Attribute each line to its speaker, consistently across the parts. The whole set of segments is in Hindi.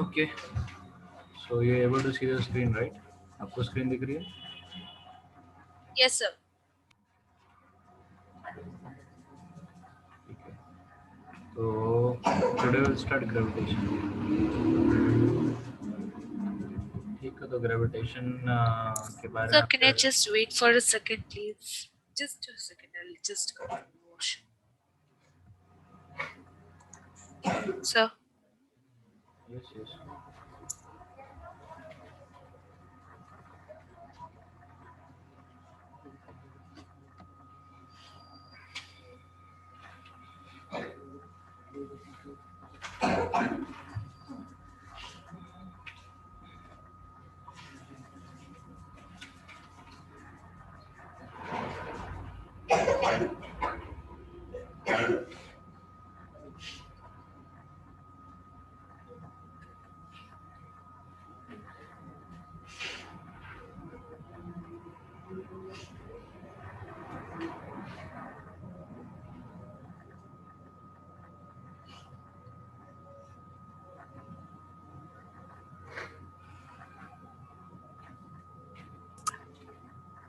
Speaker 1: Okay, so you're able to see the screen, right? आपको screen दिख रही है?
Speaker 2: Yes, sir.
Speaker 1: ठीक है. So today we'll start gravitation. ठीक है, तो gravitation के बारे में
Speaker 2: Sir, can I
Speaker 1: आपके
Speaker 2: just wait for a second, please? Just a second. I'll just go to the washroom. Sir.
Speaker 1: yes yes.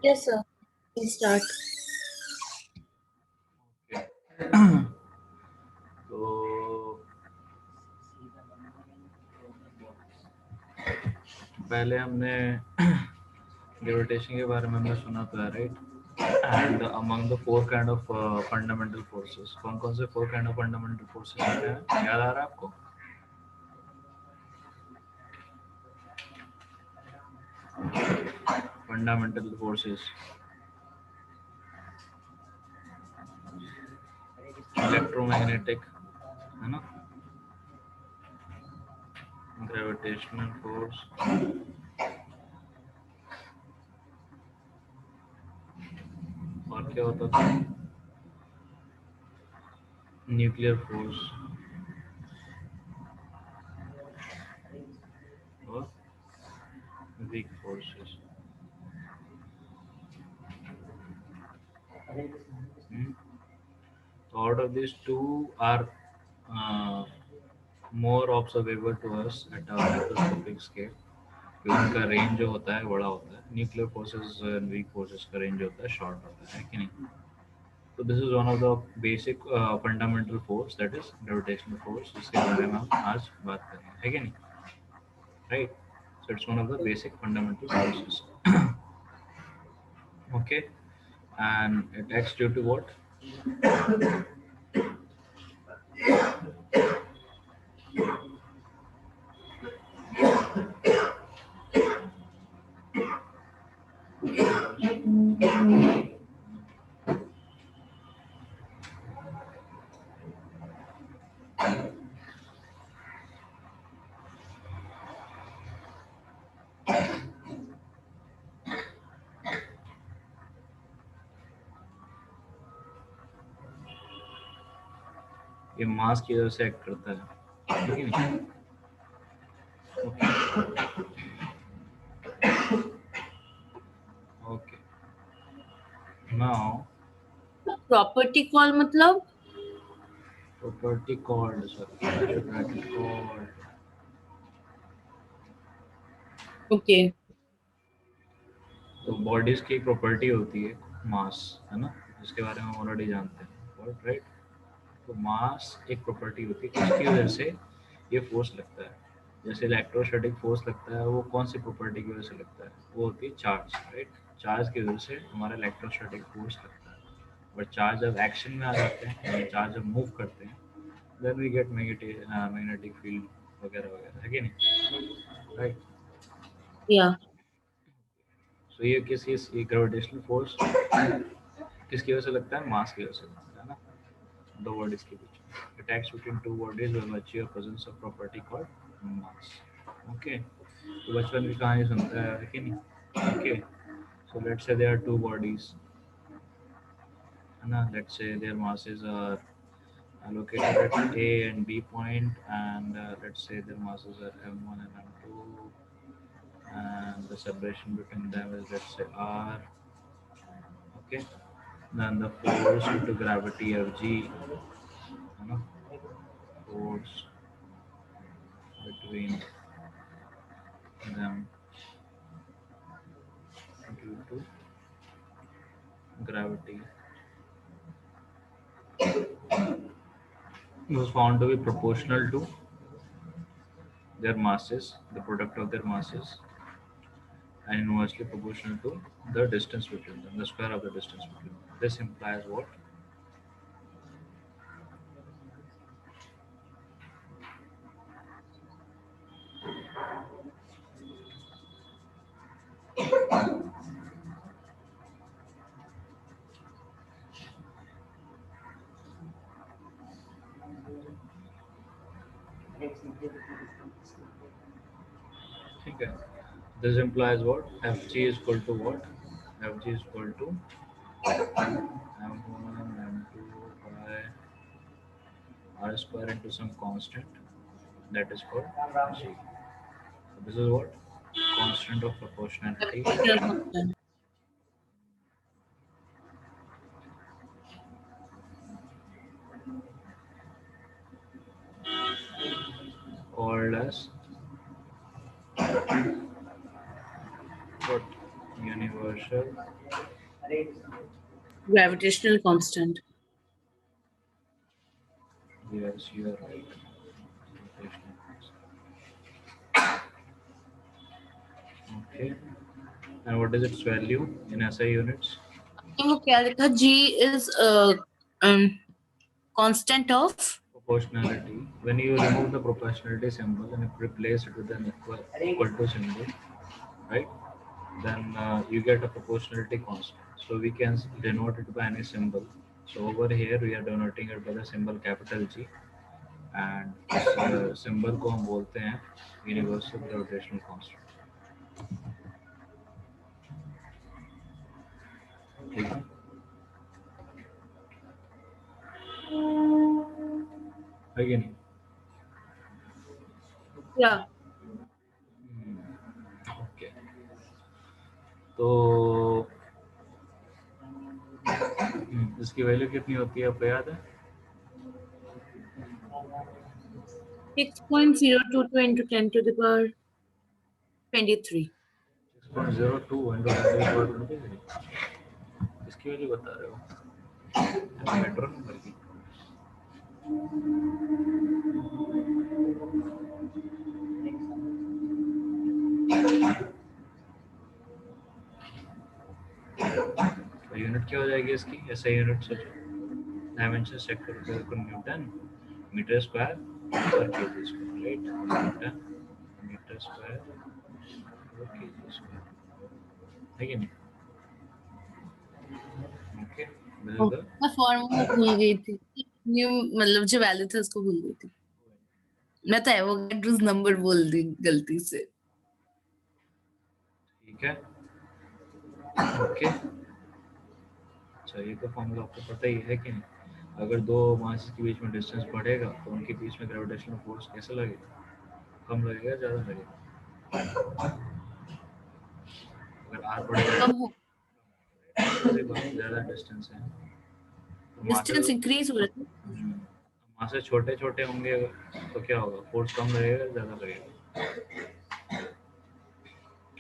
Speaker 3: Yes, sir. Please start.
Speaker 1: Okay. तो पहले हमने gravitation के बारे में हमने सुना तो है, right? And among the four kind of fundamental forces, कौन-कौन से four kind of fundamental forces होते हैं? याद आ रहा है आपको? Fundamental forces. Electromagnetic, है ना? Gravitational force. और क्या होता था? Nuclear force. और weak forces. So out of these, two are uh, more observable to us at a microscopic scale. क्योंकि उनका रेंज जो होता है बड़ा होता है. Nuclear forces and weak forces का रेंज होता है शॉर्ट होता है कि नहीं? तो this is one of the basic fundamental force, that is gravitational force, जिसके बारे में हम आज बात कर रहे हैं, है कि नहीं? Right. So it's one of the basic fundamental forces. Okay. And it acts due to what? ये मास की वजह से एक्ट करता है, ठीक है नहीं? ओके. नाउ
Speaker 3: Property call मतलब?
Speaker 1: property called, sorry, I should write it called.
Speaker 3: Okay.
Speaker 1: तो बॉडीज की एक प्रॉपर्टी होती है मास, है ना, जिसके बारे में हम ऑलरेडी जानते हैं, राइट? तो मास एक प्रॉपर्टी होती है, इसकी वजह से ये फोर्स लगता है. जैसे इलेक्ट्रोस्टैटिक फोर्स लगता है, वो कौन सी प्रॉपर्टी की वजह से लगता है? वो होती है चार्ज, राइट? चार्ज की वजह से हमारा इलेक्ट्रोस्टैटिक फोर्स लगता है. बट चार्ज जब एक्शन में आ जाते हैं, चार्ज जब मूव करते हैं, then we get magnetic field वगैरह वगैरह, है कि नहीं? राइट.
Speaker 3: Yeah.
Speaker 1: सो ये ये ग्रेविटेशनल फोर्स किसकी वजह से लगता है? मास की वजह से लगता है ना, दो बॉडीज के बीच. It acts between two bodies when achieve presence of property called mass. Okay. तो बचपन की कहानी सुनता है कि नहीं? Okay. So let's say there are two bodies, है ना. Let's say there masses are located at A and B point, and let's say their masses are m1 and m2, and the separation between them is, let's say, r. Okay. Then the force due to gravity of g, है ना, force between them due to gravity was found to be proportional to their masses, the product of their masses, and inversely proportional to the distance between them, the square of the distance between them. This implies what? Okay. This implies what? Fg is equal to what? Fg is equal to m1 m2 by r square into some constant that is called g. So this is what? Constant of proportionality.
Speaker 3: Gravitational constant.
Speaker 1: Called as what? Universal
Speaker 3: Gravitational constant.
Speaker 1: Yes, you are right. Okay. And what is its value in SI units?
Speaker 3: वो क्या लिखा? G is constant of
Speaker 1: Proportionality. When you remove the proportionality symbol and replace it with an equal to symbol, right? Then you get a proportionality constant. So we can denote it by any symbol. So over here we are denoting it by the symbol capital G, and इस symbol को हम बोलते हैं universal gravitational constant. ठीक है? है कि नहीं?
Speaker 3: yeah.
Speaker 1: ओके. तो इसकी वैल्यू कितनी होती है आपको याद है?
Speaker 3: 6.022 into 10 to the power 23.
Speaker 1: 6.02 into 10 to the power 23. इसकी वैल्यू बता रहे हो मेट्रो नंबर की. तो यूनिट क्या हो जाएगी इसकी? ऐसा यूनिट सोचो, डायमेंशन चेक करो, न्यूटन मीटर स्क्वायर पर kg square, right? Newton metre square पर केजी स्क्वायर, है कि नहीं? ओके.
Speaker 3: मैं फॉर्मूला भूल गई थी. न्यू मतलब जो वैल्यू था उसको भूल गई थी. मैं तो एवोगाड्रोस नंबर बोल दी गलती से.
Speaker 1: ठीक है. ओके. अच्छा, ये तो फॉर्मूला आपको पता ही है कि नहीं? अगर दो मास के बीच में डिस्टेंस बढ़ेगा तो उनके बीच में ग्रेविटेशनल फोर्स कैसे लगेगा? कम लगेगा, ज़्यादा लगेगा? अगर आर बढ़ेगा
Speaker 3: कम हो
Speaker 1: ज़्यादा डिस्टेंस है तो
Speaker 3: डिस्टेंस इंक्रीज हो रहा है.
Speaker 1: मासे छोटे छोटे होंगे तो क्या होगा? फोर्स कम लगेगा, ज़्यादा लगेगा?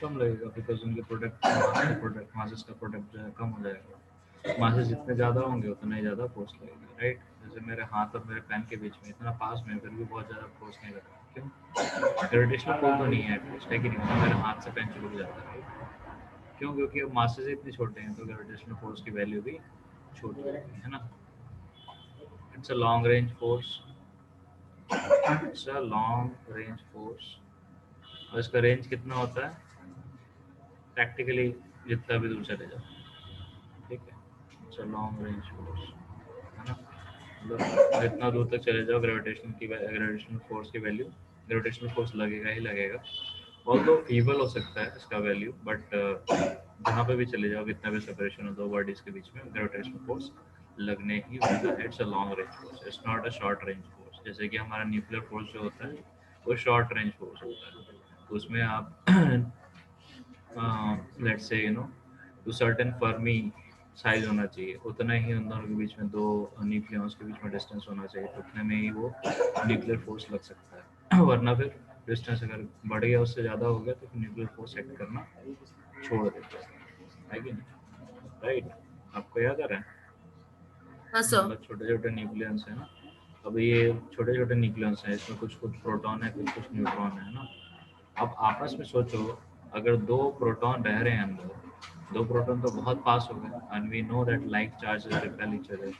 Speaker 1: कम लगेगा, बिकॉज उनके प्रोडक्ट मासेस का प्रोडक्ट जो है कम हो जाएगा. मासेस जितने ज़्यादा होंगे उतना ही ज़्यादा फोर्स लगेगा, राइट? जैसे मेरे हाथ और मेरे पेन के बीच में इतना पास में फिर भी बहुत ज़्यादा फोर्स नहीं लगता. क्यों? ग्रेविटेशनल पुल तो नहीं है एटलीस्ट, है कि नहीं? मतलब मेरे हाथ से पेन चुक जाता है, राइट? क्यों? क्योंकि अब मासेस इतने छोटे हैं तो ग्रेविटेशनल फोर्स की वैल्यू भी छोटी होगी, है ना? It's a long range force. It's a long range force. और इसका रेंज कितना होता है? प्रैक्टिकली जितना भी दूर चले जाओ, ठीक है? It's a long range force, है ना? मतलब जितना दूर तक चले जाओ ग्रेविटेशनल फोर्स की वैल्यू, ग्रेविटेशनल फोर्स लगेगा ही लगेगा. और तो फीबल हो सकता है इसका वैल्यू, बट जहाँ पे भी चले जाओ, कितना भी सेपरेशन हो दो बॉडीज के बीच में, ग्रेविटेशनल फोर्स लगने ही वाला है. It's a long range force, it's not a short range force. जैसे कि हमारा न्यूक्लियर फोर्स जो होता है वो शॉर्ट रेंज फोर्स होता है. तो उसमें आप let's say to certain Fermi size होना चाहिए, उतना ही उन दोनों के बीच में, दो न्यूक्लियॉन्स के बीच में डिस्टेंस होना चाहिए, तो उतने में ही वो न्यूक्लियर फोर्स लग सकता है। वरना फिर डिस्टेंस अगर बढ़ गया, उससे ज़्यादा हो गया, तो फिर न्यूक्लियर फोर्स एक्ट करना छोड़ देता है कि नहीं? राइट, आपको याद आ रहा है?
Speaker 3: हाँ सर।
Speaker 1: मतलब छोटे छोटे न्यूक्लियंस है ना, अब ये छोटे छोटे न्यूक्लियंस हैं, इसमें कुछ कुछ प्रोटॉन है, कुछ कुछ न्यूट्रॉन है ना। अब आपस में सोचो, अगर दो प्रोटॉन रह रहे हैं अंदर, दो प्रोटॉन तो बहुत पास हो गए, and we know that like charges repel each other,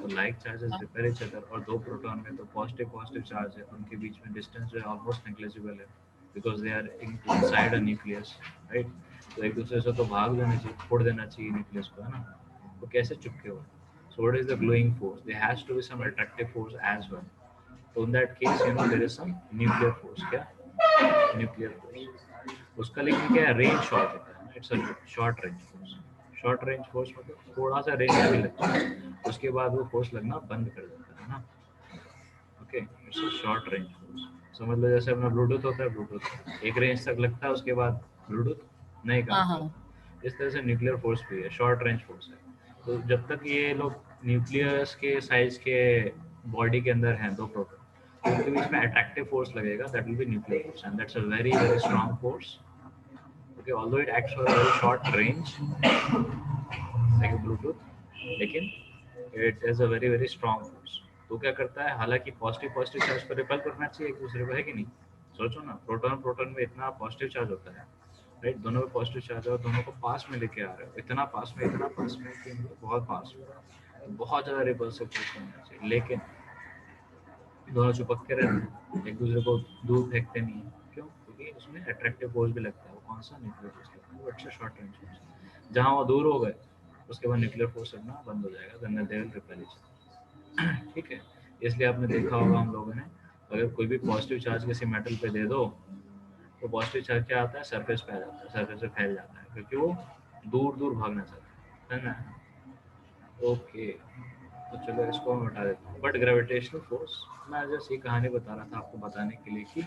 Speaker 1: तो like charges repel each other, और दो प्रोटॉन में तो पॉजिटिव पॉजिटिव चार्ज है, उनके बीच में डिस्टेंस जो है ऑलमोस्ट नेग्लिजिबल है, because they are inside a nucleus, right. तो एक दूसरे से तो भाग लेना चाहिए, फोड़ देना चाहिए न्यूक्लियस को, है ना। तो कैसे चिपके हुए? So what is the gluing force? There has to be some attractive force as well. So in that case, you know, there is some nuclear force. क्या? Nuclear force. उसका लेकिन क्या है? Range short होता है ना. It's a short range force. Short range force मतलब थोड़ा सा range भी लगता है, उसके बाद वो force लगना बंद कर देता है ना. Okay, it's a short range force. समझ लो जैसे अपना ब्लूटूथ होता है, ब्लूटूथ एक रेंज तक लगता है, उसके बाद ब्लूटूथ नहीं काम
Speaker 3: हाँ हाँ।
Speaker 1: करता। इस तरह से न्यूक्लियर फोर्स भी है, शॉर्ट रेंज फोर्स है। तो जब तक ये लोग न्यूक्लियस के साइज के बॉडी के अंदर हैं, दो प्रोटॉन, तो उनके बीच में अट्रैक्टिव फोर्स लगेगा, that will be nuclear force, and that's a very very strong force. Okay, although it acts for a very short range like a Bluetooth, लेकिन it is a very very strong force. तो क्या करता है, हालांकि पॉजिटिव पॉजिटिव चार्ज पर रिपेल करना चाहिए एक दूसरे को, है कि नहीं? सोचो ना, प्रोटॉन प्रोटॉन में इतना पॉजिटिव चार्ज होता है, राइट, दोनों में पॉजिटिव चार्ज है, और दोनों को पास में लेके आ रहे हो, इतना पास में, इतना पास में कि मतलब बहुत पास में, बहुत ज़्यादा रिपल्सिव फोर्स होना चाहिए, लेकिन दोनों चिपक के रहते हैं, एक दूसरे को दूर फेंकते नहीं है। क्यों? क्योंकि उसमें अट्रैक्टिव फोर्स भी लगता है। वो कौन सा? न्यूक्लियर फोर्स लगता है, वो अच्छा शॉर्ट रेंज फोर्स। जहाँ वो दूर हो गए, उसके बाद न्यूक्लियर फोर्स लगना बंद हो जाएगा, then they will repel each other. ठीक है, इसलिए आपने देखा होगा हम लोगों ने, अगर कोई भी पॉजिटिव चार्ज किसी मेटल पे दे दो, तो पॉजिटिव चार्ज क्या आता है, सरफेस पे आ जाता है, सरफेस पे फैल जाता है, क्योंकि वो दूर दूर भागना चाहता है ना। ओके, तो चलो इसको हम हटा देते हैं। बट ग्रेविटेशनल फोर्स, मैं जैसे ये कहानी बता रहा था आपको बताने के लिए कि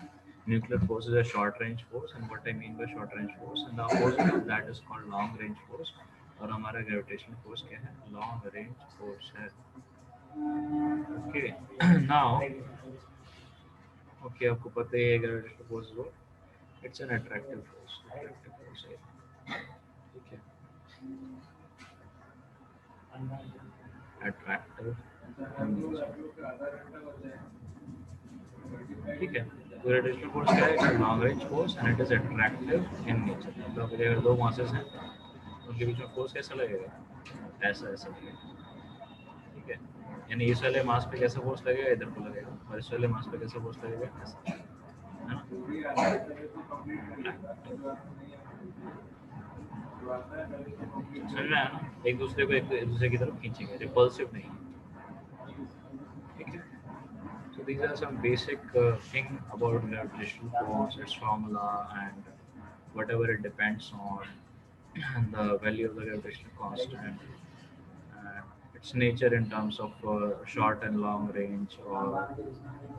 Speaker 1: nuclear force is a short range force, and what I mean by short range force, and the opposite of that is called long range force. और हमारा ग्रेविटेशनल फोर्स क्या है? लॉन्ग रेंज फोर्स है। ओके, नाउ ओके, आपको पता ही है ग्रेविटेशनल फोर्स वो, it's an attractive force, attractive force है, ठीक है, अट्रैक्टिव, ठीक है। तो ग्रेविटेशनल फोर्स क्या है? It's a long range force and it is attractive in nature. मतलब अगर दो मासेस हैं, उनके बीच में फोर्स कैसा लगेगा? ऐसा ऐसा लगेगा, ठीक है। यानी इस वाले मास पे कैसा फोर्स लगेगा? इधर को लगेगा, और इस वाले मास पे कैसा फोर्स लगेगा? ऐसा, है ना। समझ में आया ना? एक दूसरे को एक दूसरे की तरफ खींचेंगे, रिपल्सिव नहीं है, ठीक है। So these are some basic thing about gravitational force, its formula, and whatever it depends on, and the value of the gravitational constant, and its nature in terms of short and long range, or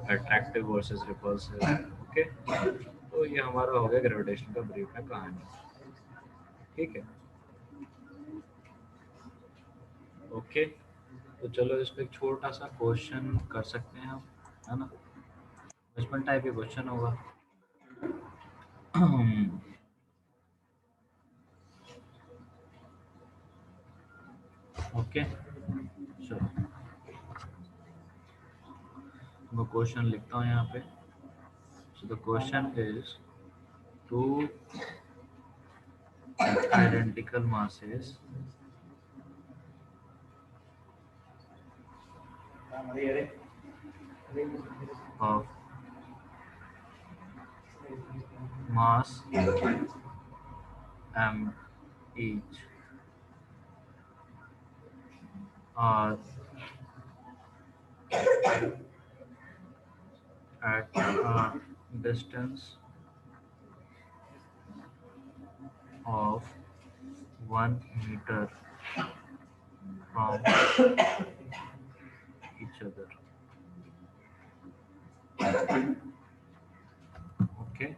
Speaker 1: attractive versus repulsive. Okay, तो ये हमारा हो गया ग्रेविटेशन का ब्रीफ में कहानी, ठीक है। ओके, तो चलो इस पे एक छोटा सा क्वेश्चन कर सकते हैं हम, है ना। बचपन टाइप के क्वेश्चन होगा। ओके, चलो मैं क्वेश्चन लिखता हूँ यहाँ पे। So the question is, two identical masses of mass m each are at a distance of 1 meter from each other. Okay.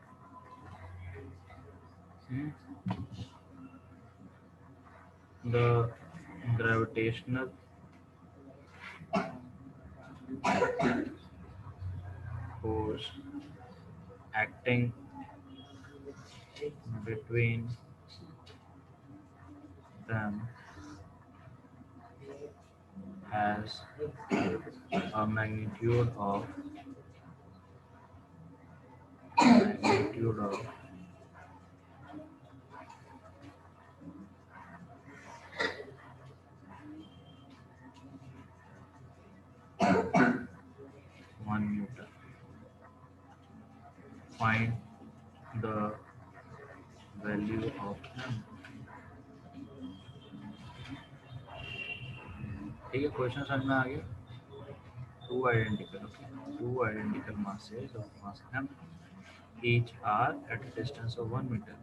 Speaker 1: The gravitational force acting between them has a magnitude of 1 Newton. Find the value of m. ठीक है, क्वेश्चन समझ में आ गया. Two identical masses of mass m each are at a distance of 1 meter.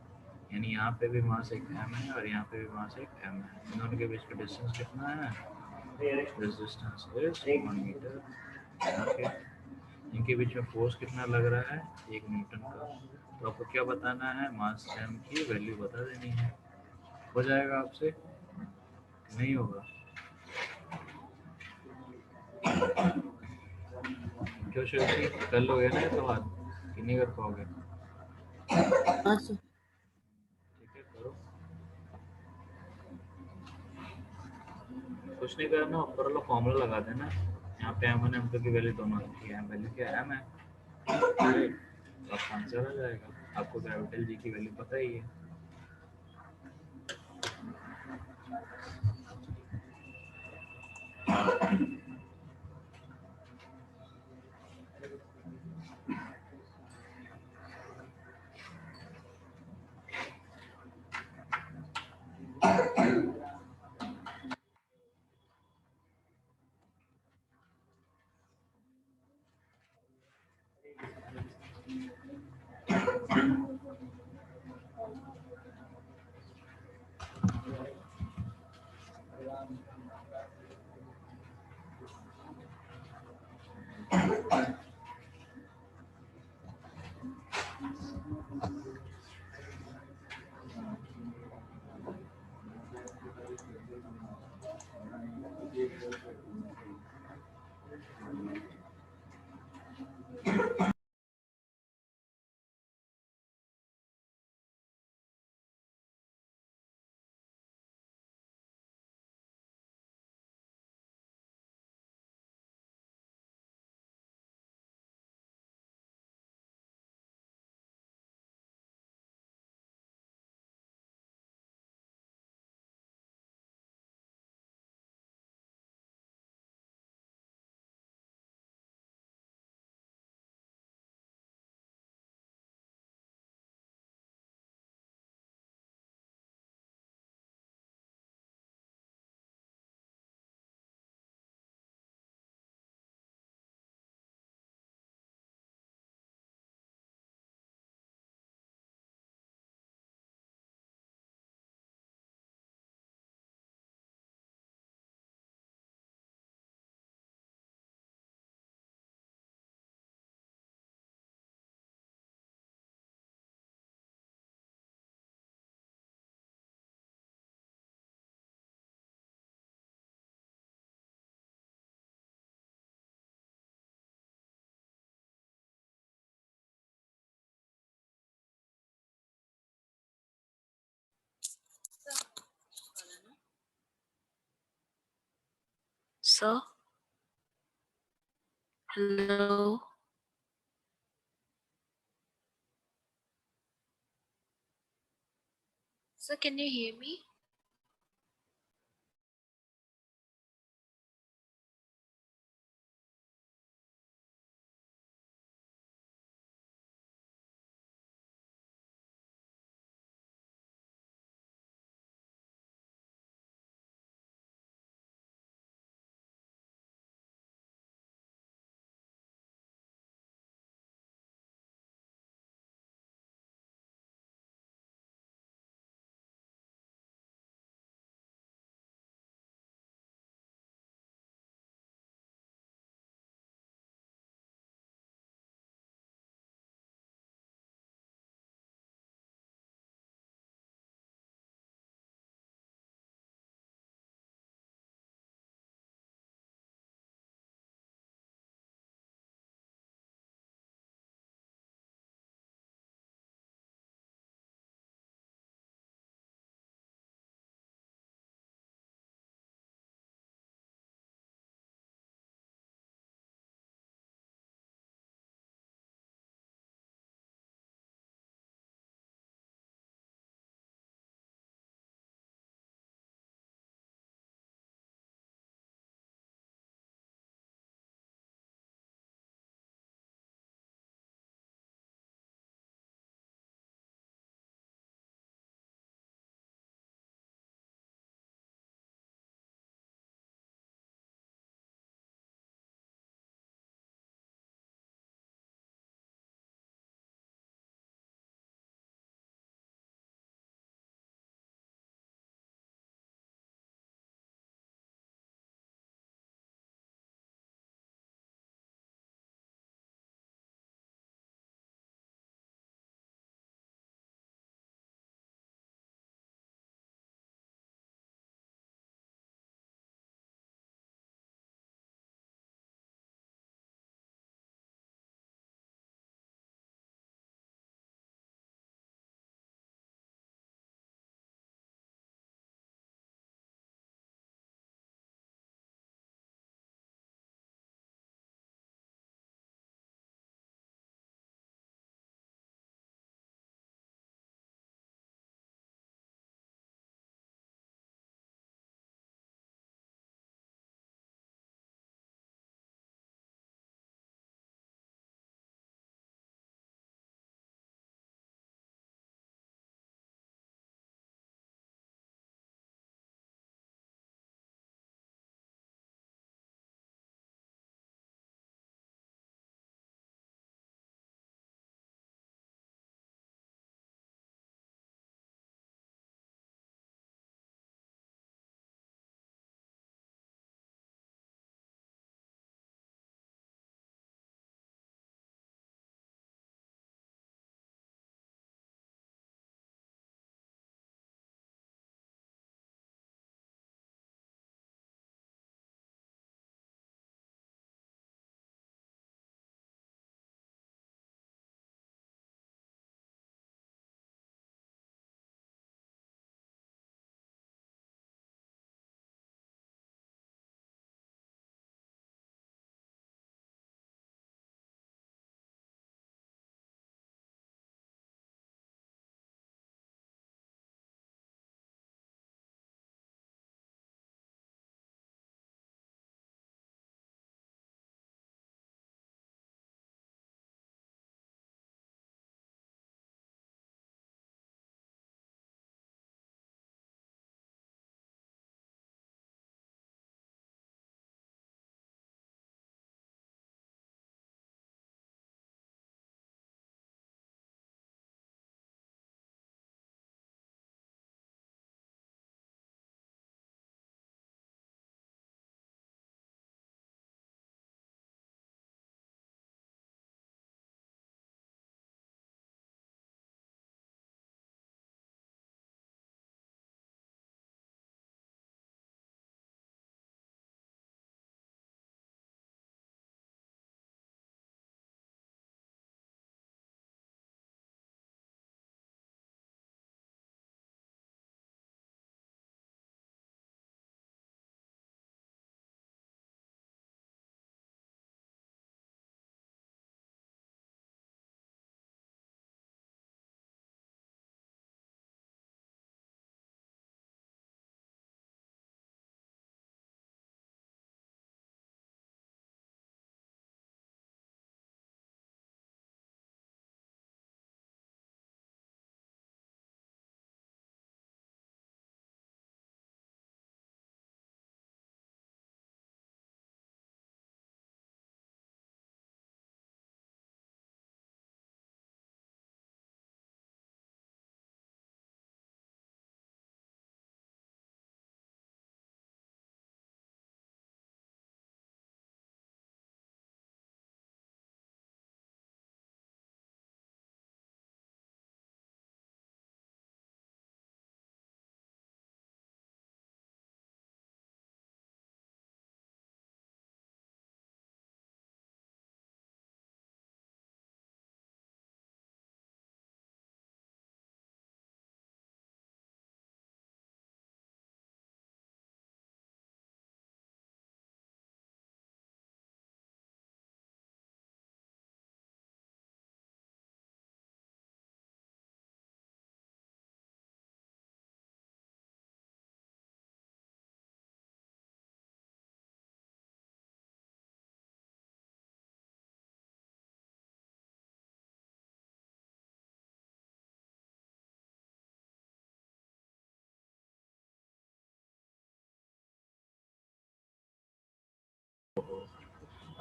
Speaker 1: यानी यहाँ पे भी मास एक m है और यहाँ पे भी मास एक m है. इन दोनों के बीच का डिस्टेंस कितना है? This distance is 1 meter. Okay. इनके बीच में फोर्स कितना लग रहा है? 1 न्यूटन का. तो आपको क्या बताना है? मास m की वैल्यू बता देनी है. हो जाएगा आपसे? नहीं होगा? क्यों शिवजी, कर लोगे ना ये सवाल कि नहीं कर पाओगे?
Speaker 3: हाँ सर.
Speaker 1: ठीक है, करो. कुछ नहीं करना, ऊपर वाला फॉर्मूला लगा देना. यहाँ पे m1 m2 की वैल्यू दोनों रखी है. वैल्यू क्या है? m है. तो आपका आंसर आ जाएगा. आपको ग्रेविटल जी की वैल्यू पता ही है.
Speaker 2: Sir? Hello? Sir, can you hear me?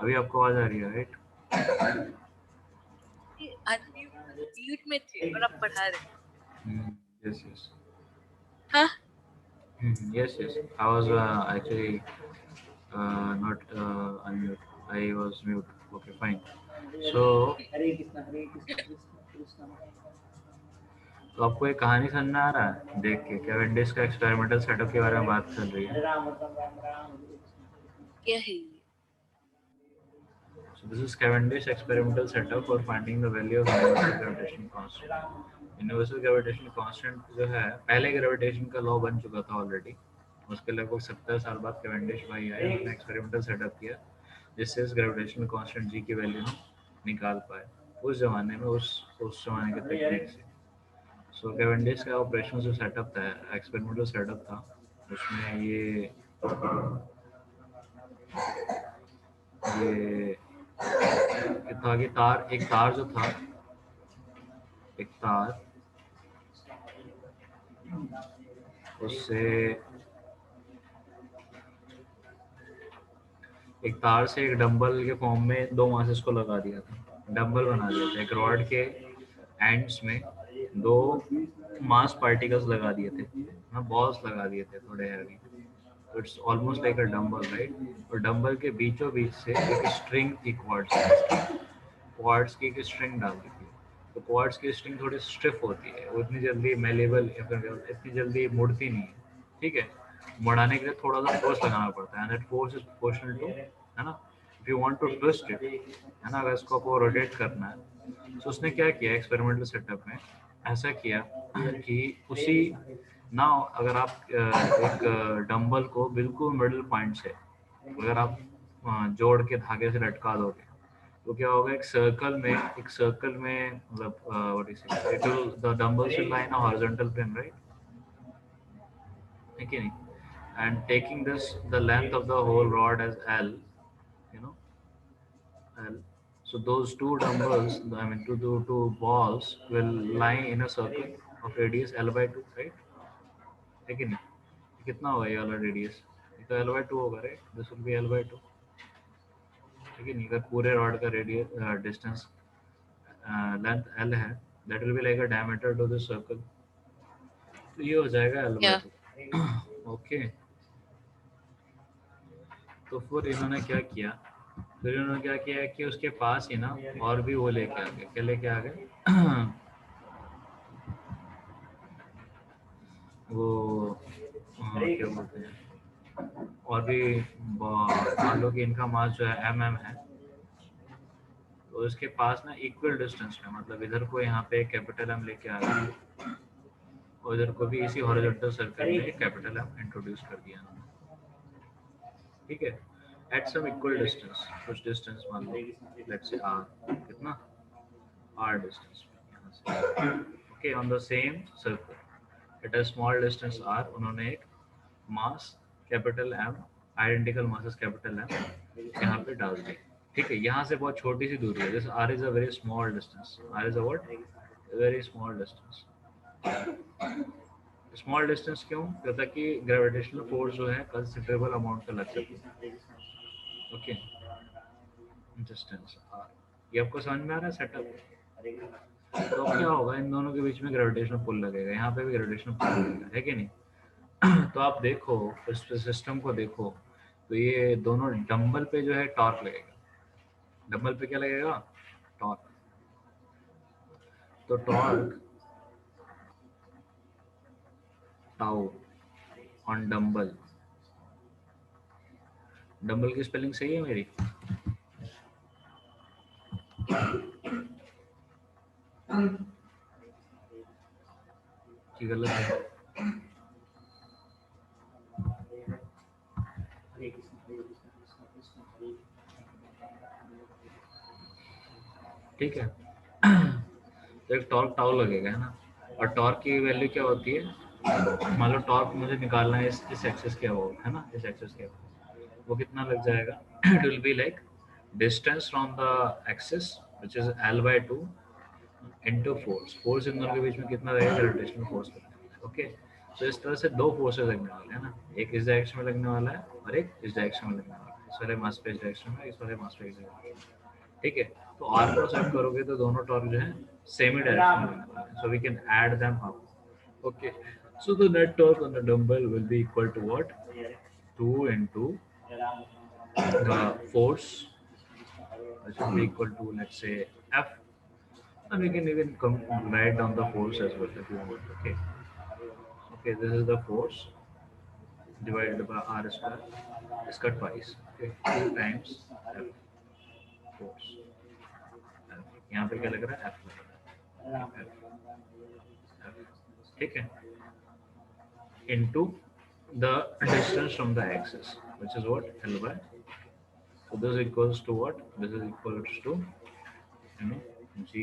Speaker 1: अभी आपको आवाज आ रही है, राइट?
Speaker 2: अनम्यूट में थे और आप पढ़ा रहे।
Speaker 1: Yes yes.
Speaker 2: हाँ
Speaker 1: Yes, yes. I was actually not unmute. I was mute. Okay, fine. So, तो आपको एक कहानी सुनना आ रहा है देख के? कैवेंडिश का एक्सपेरिमेंटल सेटअप के बारे में बात चल रही है।
Speaker 2: क्या है ये?
Speaker 1: So this is Cavendish experimental setup for finding the value of universal gravitational constant. Universal gravitational constant जो है, पहले ग्रेविटेशन का लॉ बन चुका था ऑलरेडी। उसके लगभग 70 साल बाद कैवेंडिश भाई आए, उन्होंने एक्सपेरिमेंटल सेटअप किया जिससे इस ग्रेविटेशनल कांस्टेंट जी की वैल्यू हम निकाल पाए उस जमाने में, उस जमाने के टेक्निक से। सो कैवेंडिश का ऑपरेशन जो सेटअप था, एक्सपेरिमेंटल सेटअप था, उसमें ये था कि एक तार जो था, एक तार, उससे एक तार से एक डंबल के फॉर्म में दो मासेस को लगा दिया था, डंबल बना दिया था। एक रॉड के एंड्स में दो मास पार्टिकल्स लगा दिए थे, ना बॉल्स लगा दिए थे थोड़े हैवी। तो it's almost like a dumbbell, right? और डंबल के बीचों बीच से एक स्ट्रिंग थी, क्वार्ट्ज की एक स्ट्रिंग डाल दी थी। तो क्वार्ट्ज की स्ट्रिंग थोड़ी स्टिफ होती है, वो इतनी जल्दी मेलेबल या फिर इतनी जल्दी मुड़ती नहीं है, ठीक है? मुड़ाने के लिए थोड़ा सा फोर्स लगाना पड़ता है, and that force is proportional to, है ना, if you want to twist it, है ना, अगर इसको आपको रोटेट करना है। तो उसने क्या किया एक्सपेरिमेंटल सेटअप में, ऐसा किया कि उसी ना, अगर आप एक डंबल को बिल्कुल मिडिल पॉइंट से अगर आप जोड़ के धागे से लटका दोगे, तो क्या होगा, एक सर्कल में मतलब what is it, it will, the dumbbells will lie in a horizontal plane, right? है कि नहीं? And taking this, the length of the whole rod as L, you know, L. So those two dumbbells, I mean two balls will lie in a circle of radius L by 2, right? है कि नहीं? कितना होगा ये वाला रेडियस? ये तो L by 2 होगा, right? This will be L by 2, है कि नहीं? अगर पूरे रॉड का रेडियस डिस्टेंस लेंथ L है, that will be like a diameter to this circle. तो ये हो जाएगा L by
Speaker 2: या
Speaker 1: 2. ओके, तो फिर इन्होंने क्या किया, कि उसके पास ही ना और भी वो लेके आ गए, क्या लेके आ गए वो क्या बोलते हैं, और भी मान लो कि इनका मास जो है mm है, तो इसके पास ना इक्वल डिस्टेंस में, मतलब इधर को यहाँ पे कैपिटल M लेके आ गए और इधर को भी इसी हॉरिजॉन्टल सर्कल में कैपिटल M इंट्रोड्यूस कर दिया, ठीक है? एट सम इक्वल डिस्टेंस, कुछ डिस्टेंस मान लो, लेट्स से r, कितना r डिस्टेंस यहाँ से, okay, on the same circle at a small distance r, उन्होंने एक mass capital M, identical masses capital M यहाँ पे डाल दिए, ठीक है? यहाँ से बहुत छोटी सी दूरी है, जैसे r is a very small distance, r is a what, very small distance. Small distance क्यों? ताकि ग्रेविटेशनल फोर्स जो है कंसिडरेबल अमाउंट का लग सके, ओके? डिस्टेंस r, ये आपको समझ में आ रहा है सेटअप? तो क्या होगा, इन दोनों के बीच में ग्रेविटेशनल पुल लगेगा, यहाँ पे भी ग्रेविटेशनल पुल लगेगा, है कि नहीं? तो आप देखो इस सिस्टम को देखो, तो ये दोनों डंबल पे जो है टॉर्क लगेगा, डंबल पे क्या लगेगा, टॉर्क। तो torque tau on dumbbell, dumbbell की स्पेलिंग सही है मेरी कि गलत है? ठीक है तो एक टॉर्क टाउ लगेगा, है ना? और टॉर्क की वैल्यू क्या होती है, मान लो टॉर्क मुझे निकालना है इस एक्सिस के अबाउट, है ना, इस एक्सिस के अबाउट, वो कितना लग जाएगा it will be like distance from the axis which is L by 2 into force in दोनों के बीच में कितना रहेगा, ग्रेविटेशनल फोर्स लगने वाला है, ओके? तो इस तरह से दो फोर्सेस लगने वाले हैं ना, एक इस डायरेक्शन में लगने वाला है और एक इस डायरेक्शन में लगने वाला है, इस वाले मास पे डायरेक्शन में, इस वाले मास पे डायरेक्शन। ठीक है, तो आर को सेट करोगे तो दोनों टॉर्क जो है सेम ही डायरेक्शन में होने वाले हैं, so we can add them up. Okay, so the net torque on the dumbbell will be equal to what? 2 into the force, which will be equal to, let's say, F, and we can even write down the force as well if you want. Okay, okay, this is the force divided by R square, is cut twice. Okay, 2 times F force. F, यहाँ पे क्या लग रहा है? F लग रहा है, F, ठीक है, into the distance from the axis, which is what? L by. So this is equals to what? This is equals to, you know, G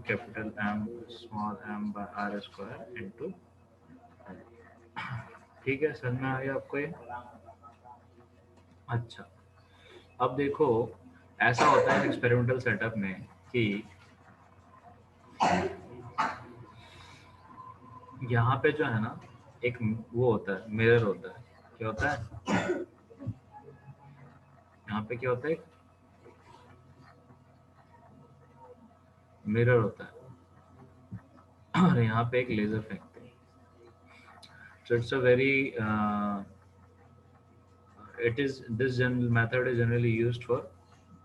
Speaker 1: capital M small m by R square into L. ठीक है, समझ में आ गया आपको ये? अच्छा, अब देखो ऐसा होता है एक्सपेरिमेंटल सेटअप में कि यहाँ पे जो है ना एक वो होता है, मिरर होता है। क्या होता है यहाँ पे? क्या होता है? मिरर होता है और यहाँ पे एक लेजर फेंकते हैं। So it's a very it is this general method is generally used for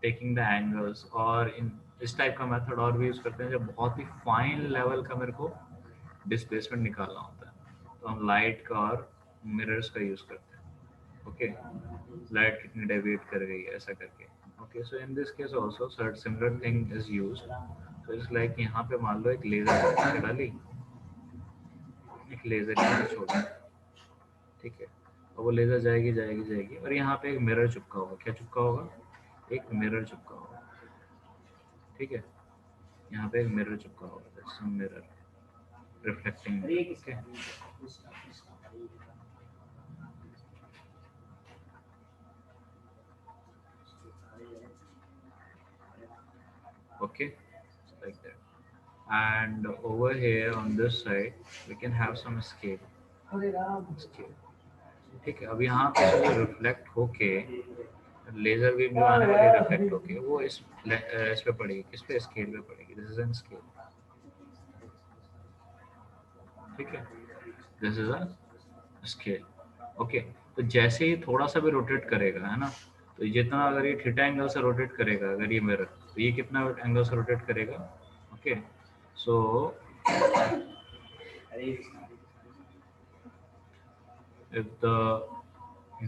Speaker 1: taking the angles, और इन इस टाइप का मेथड और भी यूज करते हैं जब बहुत ही फाइन लेवल का मेरे को डिस्प्लेसमेंट निकालना होता है, तो हम लाइट का और मिरर्स का यूज करते हैं। ओके, लाइट कितनी डेविएट कर गई है ऐसा करके। Okay, so in this case also sort similar thing is used. So it's like यहाँ पे मान लो एक लेजर डाली, एक लेजर छोड़, ठीक है, और वो लेजर जाएगी जाएगी जाएगी, और यहाँ पे एक मिरर चिपका होगा। क्या चिपका होगा? एक मिरर चिपका होगा। ठीक है, यहाँ पे एक मिरर चिपका होगा, that's some mirror reflecting. Okay, like that. And over here on this side we can have some scale. ठीक है, अब यहाँ पे जो रिफ्लेक्ट होके लेजर बीम जो आने वाली रिफ्लेक्ट होके वो इस पे पड़ेगी। किस पे? स्केल पे पड़ेगी। This is an scale. ठीक है, this is a scale. Okay, तो जैसे ही थोड़ा सा भी रोटेट करेगा, है ना, तो जितना अगर ये थीटा एंगल से रोटेट करेगा, अगर ये मिरर, तो ये कितना एंगल से रोटेट करेगा? Okay, so if the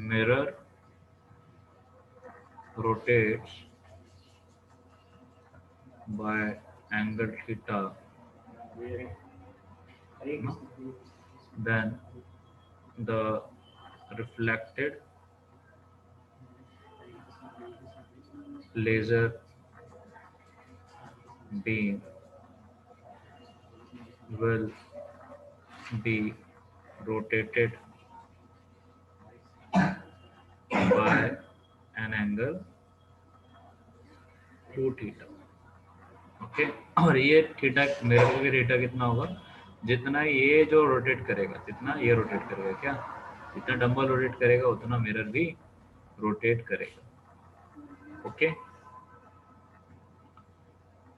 Speaker 1: mirror rotates by angle theta, no, then the reflected laser beam will be rotated by an angle 2 theta. Okay, और ये थीटा, मेरे को भी थीटा कितना होगा? जितना ये जो रोटेट करेगा जितना ये रोटेट करेगा, क्या जितना डंबल रोटेट करेगा उतना मिरर भी रोटेट करेगा। ओके,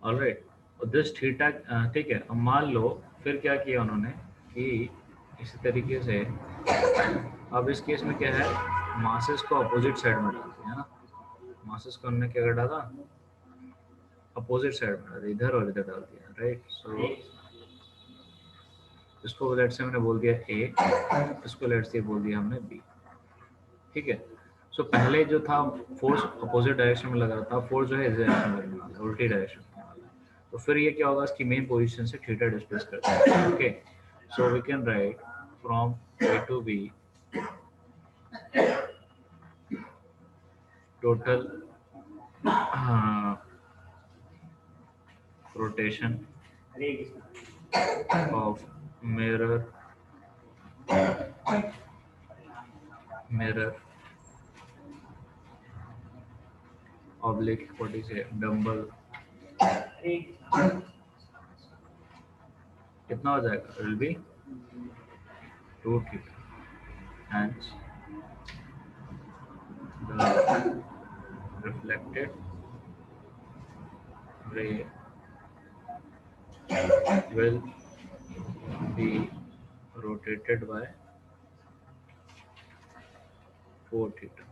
Speaker 1: ऑलराइट, और दिस थीटा, ठीक है। अब मान लो फिर क्या किया उन्होंने कि इसी तरीके से, अब इस केस में क्या है, मासेस को अपोजिट साइड में डाल दिया, है ना। मासेस को उन्होंने क्या कर डाला? अपोजिट साइड में डाल दिया, इधर और इधर डाल दिया, राइट। सो इसको लेट से हमने बोल दिया ए, इसको लेट से बोल दिया हमने बी। ठीक है, सो पहले जो था फोर्स अपोजिट डायरेक्शन में लग रहा था, फोर्स जो है इस डायरेक्शन में लगने वाला है, उल्टी डायरेक्शन में वाला है। तो फिर ये क्या होगा, इसकी मेन पोजीशन से थीटा डिस्प्लेस करता है। Okay, so we can write from A to B total rotation of mirror oblique, what is it, dumbbell, कितना हो जाएगा? It will be 2 theta, hence the reflected ray will be rotated by 4 theta.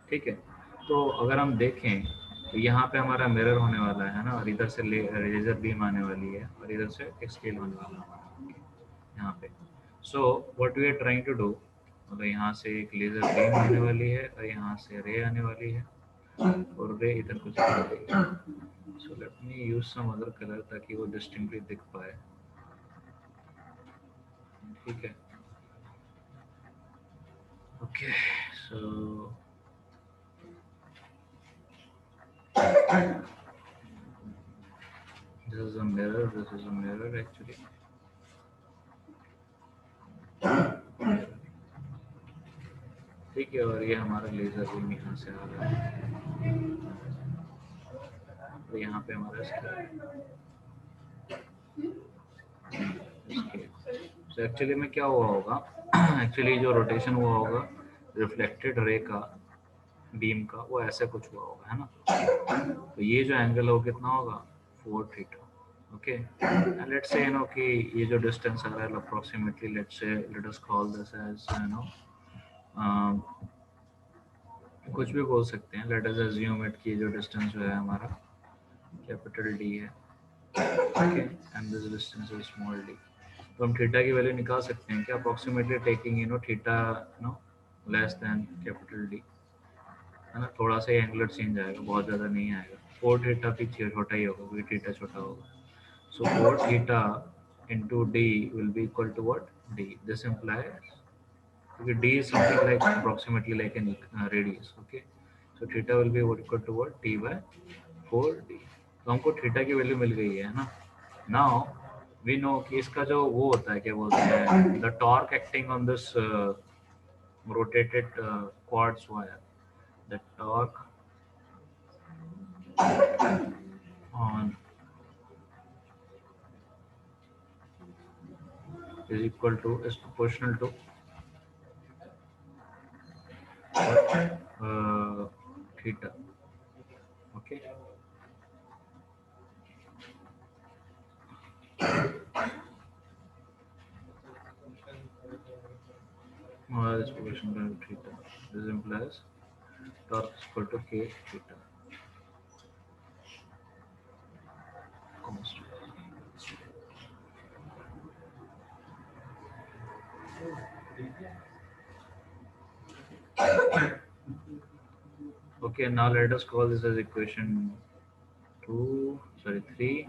Speaker 1: ठीक है, तो अगर हम देखें तो यहाँ पे हमारा मिरर होने वाला है ना, और इधर से लेजर बीम आने वाली है, और इधर से एक स्केल होने वाला है हमारा यहाँ पे। So what we are trying to do, मतलब यहाँ से एक लेजर बीम आने वाली है और यहाँ से रे आने वाली है, और रे इधर कुछ आ रही है। So let me use some other colour ताकि वो डिस्टिंक्टली दिख पाए। ठीक है, okay, so this is a mirror, this is a mirror actually। ठीक है, और ये हमारा लेजर बीम यहाँ से आ रहा है, तो यहाँ पे हमारा स्केल। एक्चुअली में क्या हुआ होगा, एक्चुअली जो रोटेशन हुआ होगा रिफ्लेक्टेड रे का, बीम का, वो ऐसे कुछ हुआ होगा, है ना। तो ये जो एंगल है वो कितना होगा, 4 theta. Okay, and let's say कि ये जो डिस्टेंस आ रहा है approximately, let us call this as कुछ भी बोल सकते हैं। लेट अस अज्यूम इट कि जो डिस्टेंस जो है हमारा कैपिटल डी है, okay, and this distance is small D. तो हम थीटा की वैल्यू निकाल सकते हैं क्या, approximately taking theta less than capital D, है ना। थोड़ा सा एंगुलर चेंज आएगा, बहुत ज़्यादा नहीं आएगा। 4 थीटा भी छोटा ही होगा क्योंकि थीटा छोटा होगा। सो 4 theta into d will be equal to what, d, this implies, because d is something like approximately like an radius, okay, so theta will be equal to what, t by 4d। तो हमको थीटा की वैल्यू मिल गई है ना। नाउ वी नो कि इसका जो वो होता है, क्या बोलते हैं, the torque acting on this rotated quartz wire, the torque on is proportional to theta, okay। Is proportional to theta, this implies torque is equal to k theta constant। Okay, now let us call this as equation 3,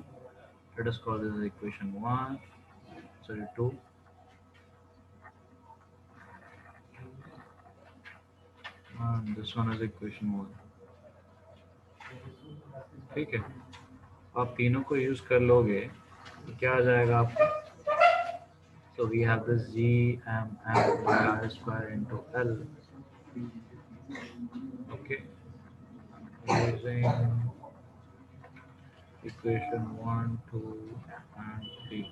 Speaker 1: let us call this as equation 2, and this one is equation 1। ठीक है, आप तीनों को यूज कर लोगे तो क्या आ जाएगा आपको, so we have this gmm by r square into l, okay, using equation 1, 2 and 3।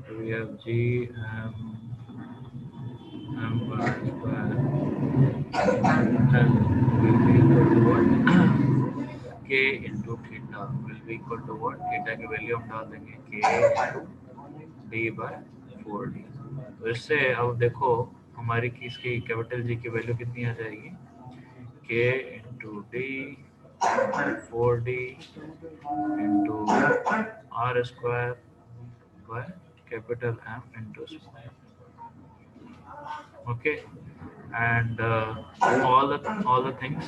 Speaker 1: So we have gmm by r square l will be equal to what, k into theta will be equal to what, theta की वैल्यू हम डाल देंगे k into d by 4d। तो इससे अब देखो हमारी इसकी कैपिटल जी की वैल्यू कितनी आ जाएगी, k into d by 4d into r square by capital M into small, okay, and all the things,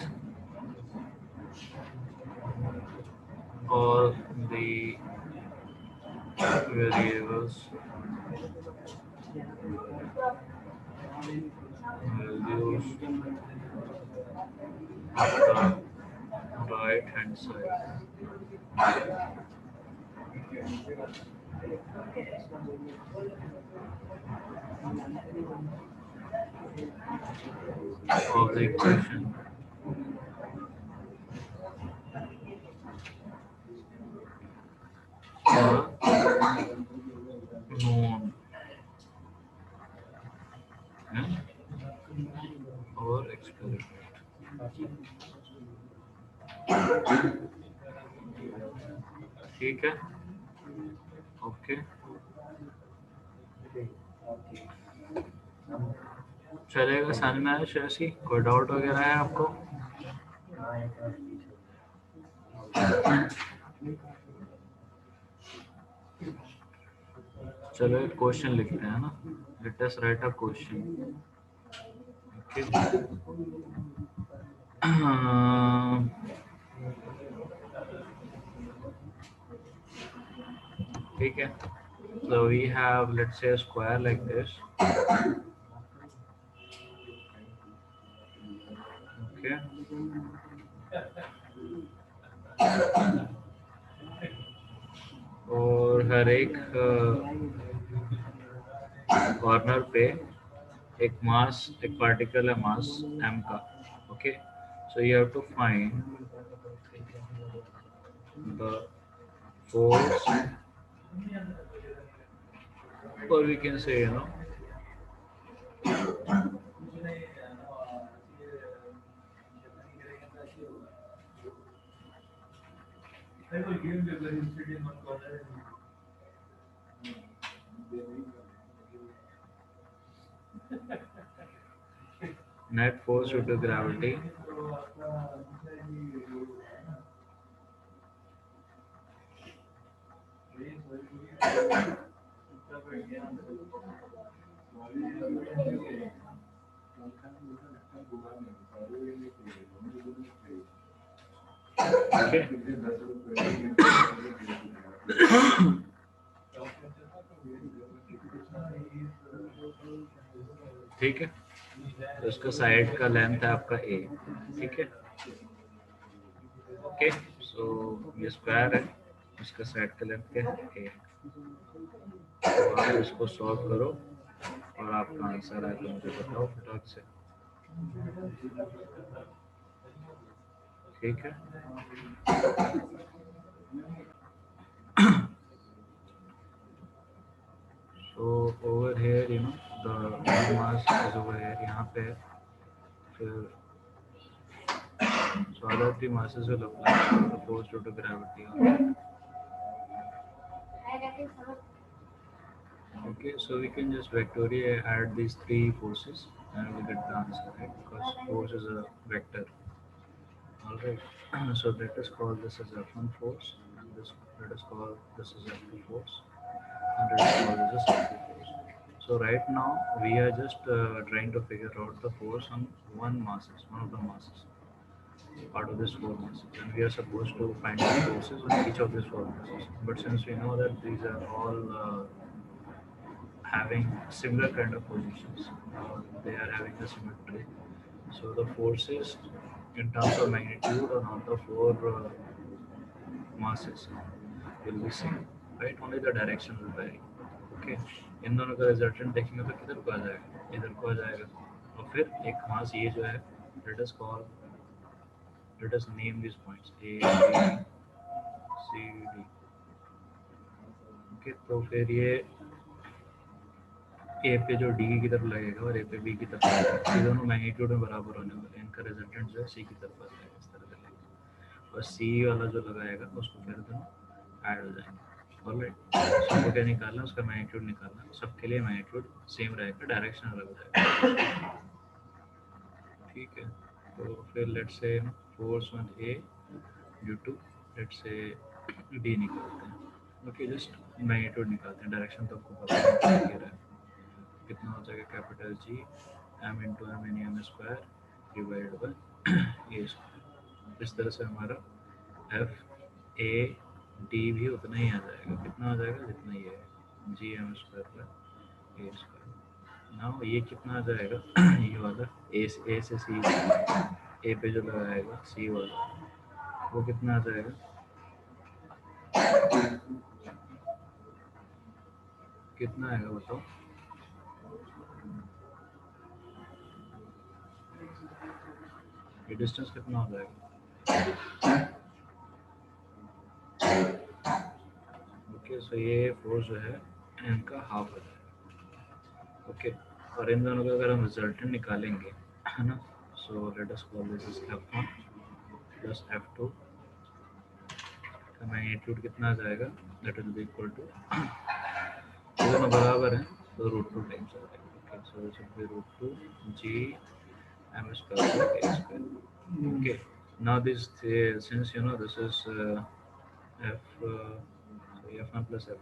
Speaker 1: all the variables values on the right hand side of the equation are known in our experiment। ठीक है, ओके, चलेगा। समझ में आया शशि? कोई डाउट वगैरह है आपको? चलो एक क्वेश्चन लिखते हैं ना, let us right a question. Okay, ठीक है। So we have, let's say, a square like this. Okay. और हर एक कॉर्नर पे एक मास, एक पार्टिकल है मास m का। Okay, so you have to find the force, or we can say, you know, net force due to gravity okay. ठीक है, तो इसका साइड का लेंथ है आपका a, ठीक है। ओके, सो ये स्क्वायर है, इसका साइड का लेंथ क्या है a। तो आप इसको सॉल्व करो और आपका आंसर है तो मुझे बताओ फटाक से, ठीक है। So over here, you know, the mass is over here, यहाँ पे है। फिर so other three masses will apply the force due to gravity on it. Okay, so we can just vectorially add these three forces and we get the answer, right? Because force is a vector. All right. So let us call this as F1 force, and this let us call this as F2 force, and let us call this as F2 force. So right now we are just trying to figure out the force on one of the masses, part of this four masses, and we are supposed to find the forces on each of these four masses. But since we know that these are all having similar kind of positions, they are having a symmetry, so the forces in terms of magnitude on all the four masses will be same, right? Only the direction will vary. Okay, इन दोनों का रिजल्टेंट देखेंगे तो किधर को आ जाएगा, इधर को आ जाएगा। और फिर एक मास ये जो है, let us call, let us name these points A, B, C, D। Okay, तो फिर ये ए पे जो डी की तरफ लगेगा और ए पे बी की तरफ लगेगा, ये दोनों मैग्नीट्यूड में बराबर होने वाले हैं, इनका रिजल्टेंट जो है सी की तरफ आ जाएगा, इस तरह से लगेगा। और सी वाला जो लगाएगा उसको फिर दोनों ऐड हो जाएंगे। ऑलराइट, सबको क्या निकालना, उसका मैग्नीट्यूड निकालना, सबके लिए मैग्नीट्यूड सेम रहेगा, डायरेक्शन अलग हो जाएगा, ठीक है। तो फिर let's say force on A due to, let's say D निकालते हैं। ओके, जस्ट मैग्नीट्यूड निकालते हैं, डायरेक्शन तो आपको पता है क्या है। कितना हो जाएगा, capital G M into M N M square divide by A square. इस तरह से हमारा एफ ए डी भी उतना ही आ जाएगा, कितना आ जाएगा जितना ये है, G M square by A square. ना ये कितना आ जाएगा ये वाला ए से सी, ए पे जो लगाएगा सी वाला, वो कितना आ जाएगा, कितना आएगा बताओ। ये डिस्टेंस कितना हो जाएगा। ओके, सो ये फोर्स जो है इनका हाफ हो जाएगा। ओके, और इन दोनों का अगर हम रिजल्टेंट निकालेंगे, है ना, so let us call this is F1 plus F2 का मैग्नीट्यूड कितना आ जाएगा, that will be equal to, दोनों बराबर हैं तो रूट टू टाइम्स आ जाएगा. Okay, so this will be root two G M square by A square. Okay, now this since you know this is f so f1 plus f,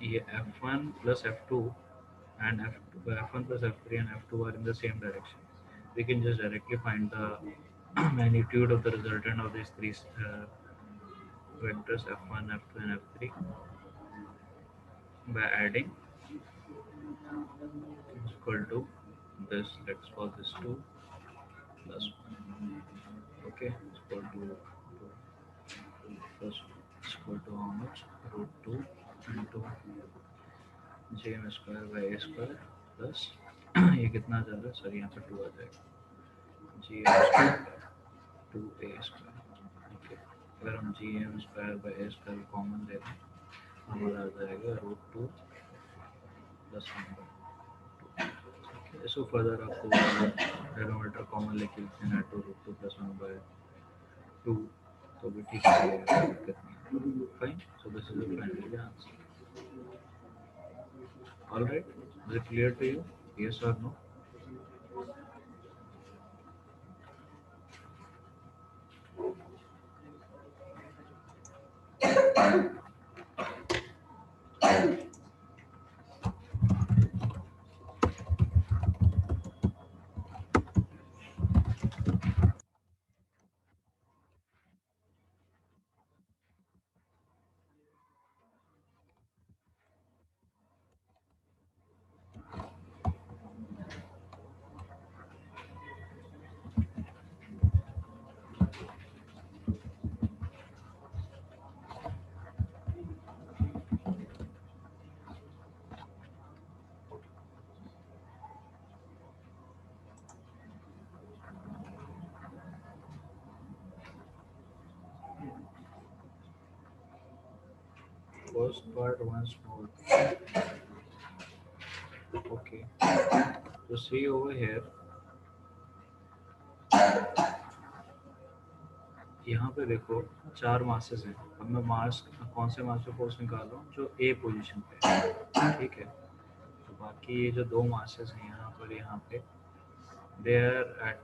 Speaker 1: ये f1 plus f2 and f1 plus f3 and f2 are in the same direction. We can just directly find the magnitude of the resultant of these three vectors f1, f2 and f3 by adding is equal to this, let's call this 2 plus 1. Okay, it's equal to 2 plus is equal to how much, root 2 into jm square by a square plus ये कितना आ जाएगा सर, यहाँ पर 2 आ जाएगा, G M square two A square. Okay, अगर हम G M square by A square common ले लें हमारा आ जाएगा root two plus one by two. So further आपको डेनोमीटर कॉमन लेके लिखना है two root two plus one by two तो भी ठीक है, दिक्कत नहीं. Fine, so this is the final answer. Alright, is it clear to you, yes और no? First part once more. Okay, so see over here, यहाँ पे देखो 4 मासेस हैं. अब मैं मास कौन से मास पे फोर्स निकाल रहा हूँ, जो ए पोजीशन पे है, ठीक है. तो बाकी ये जो 2 मासेस हैं यहाँ पर, यहाँ पे they are at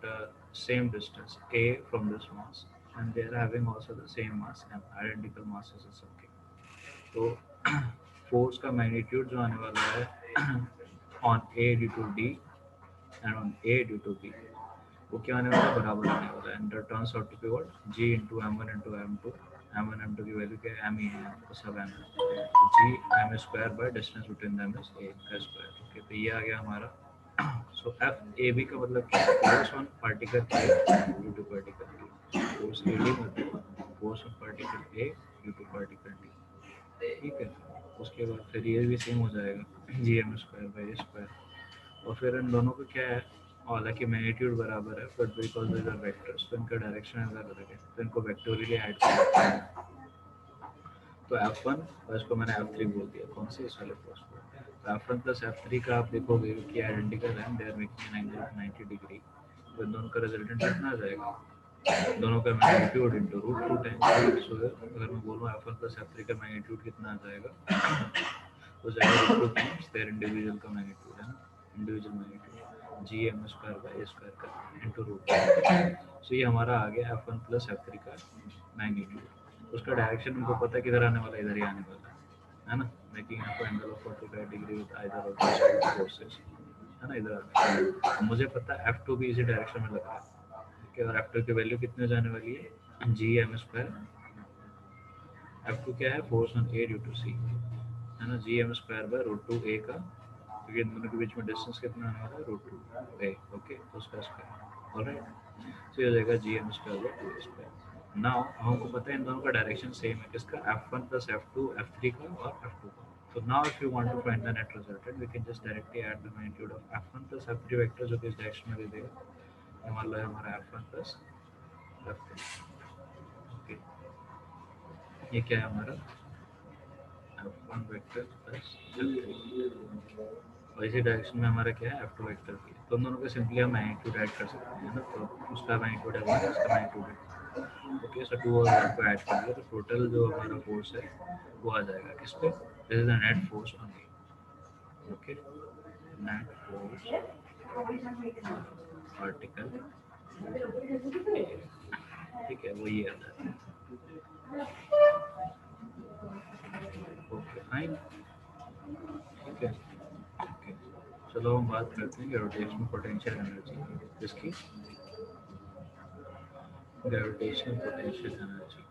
Speaker 1: same distance a from this mass and they are having also the same mass and identical masses is okay. तो फोर्स का मैग्नीट्यूड जो आने वाला है on A due to D and on A due to B, वो क्या आने वाला है, बराबर आने वाला है. And that turns out to be what, G into m1 into m2. m1 m2 की वैल्यू क्या है, m ही है, आपको सब m है. तो जी m square by distance between them is a square. Okay, तो ये आ गया हमारा. सो एफ ए बी का मतलब क्या है, force on particle A due to particle B. Force A D मतलब force on particle A due to particle D. ठीक है, उसके बाद फिर ये भी सेम हो जाएगा, G M square by A square. और फिर इन दोनों का क्या है, हालांकि मैग्नीट्यूड बराबर है but because these are vectors तो इनका डायरेक्शन अलग अलग है, तो इनको वेक्टोरियली ऐड करते हैं. तो F1 और इसको मैंने F3 बोल दिया, कौन से, इस वाले फोर्स को. तो F1 प्लस F3 का आप देखोगे कि आइडेंटिकल है, they are making an angle of 90 degree. तो इन दोनों का रिजल्टेंट कितना आ जाएगा, दोनों का magnitude into root two times. So अगर मैं बोलूँ F1 प्लस F3 का मैग्नीट्यूड कितना आ जाएगा, तो जाएगा root two times their individual का मैग्नीट्यूड है ना, individual magnitude G M square by A square का इनटू रूट. सो ये हमारा आ गया F1 प्लस F3 का मैग्नीट्यूड. उसका डायरेक्शन हमको पता है किधर आने वाला है, इधर ही आने वाला है ना, making up angle of 45 degree with either of this forces, है ना, इधर आने वाला है. मुझे पता है F2 भी इसी डायरेक्शन में लगा है. ठीक है, और F2 की वैल्यू कितने जाने वाली है, जी एम स्क्वायर. F2 क्या है, force on A due to C, है ना, G M square by root two A का, क्योंकि इन दोनों के बीच में डिस्टेंस कितना आने वाला है, रूट टू ए. ओके, तो उसका स्क्वायर. ऑलराइट, सो ये हो जाएगा G M square by two A square. Now हमको पता है इन दोनों का डायरेक्शन सेम है, किसका, F1 प्लस F2 F3 का और F2 का. So now if you want to find the net resultant, we can just directly add the magnitude of F1 plus F3 vector जो कि इस डायरेक्शन में दे देगा. ये मान लो है हमारा F1 plus F3. ओके, ये क्या है हमारा F1 वेक्टर प्लस F3, और इसी डायरेक्शन में हमारा क्या है F2 वेक्टर भी. तो दोनों को सिंपली हम मैग्नीट्यूड ऐड कर सकते हैं ना. तो उसका मैग्नीट्यूड है 1, इसका मैग्नीट्यूड है ओके, सो 2 और 1 को ऐड करेंगे तो टोटल जो हमारा फोर्स है वो आ जाएगा किस पे? This is the net force on A. Okay, net force particle, ठीक है, वो ये आता है। ओके फाइन, ठीक है। ओके, चलो हम बात करते हैं ग्रेविटेशनल पोटेंशियल एनर्जी, जिसकी ग्रेविटेशनल पोटेंशियल एनर्जी।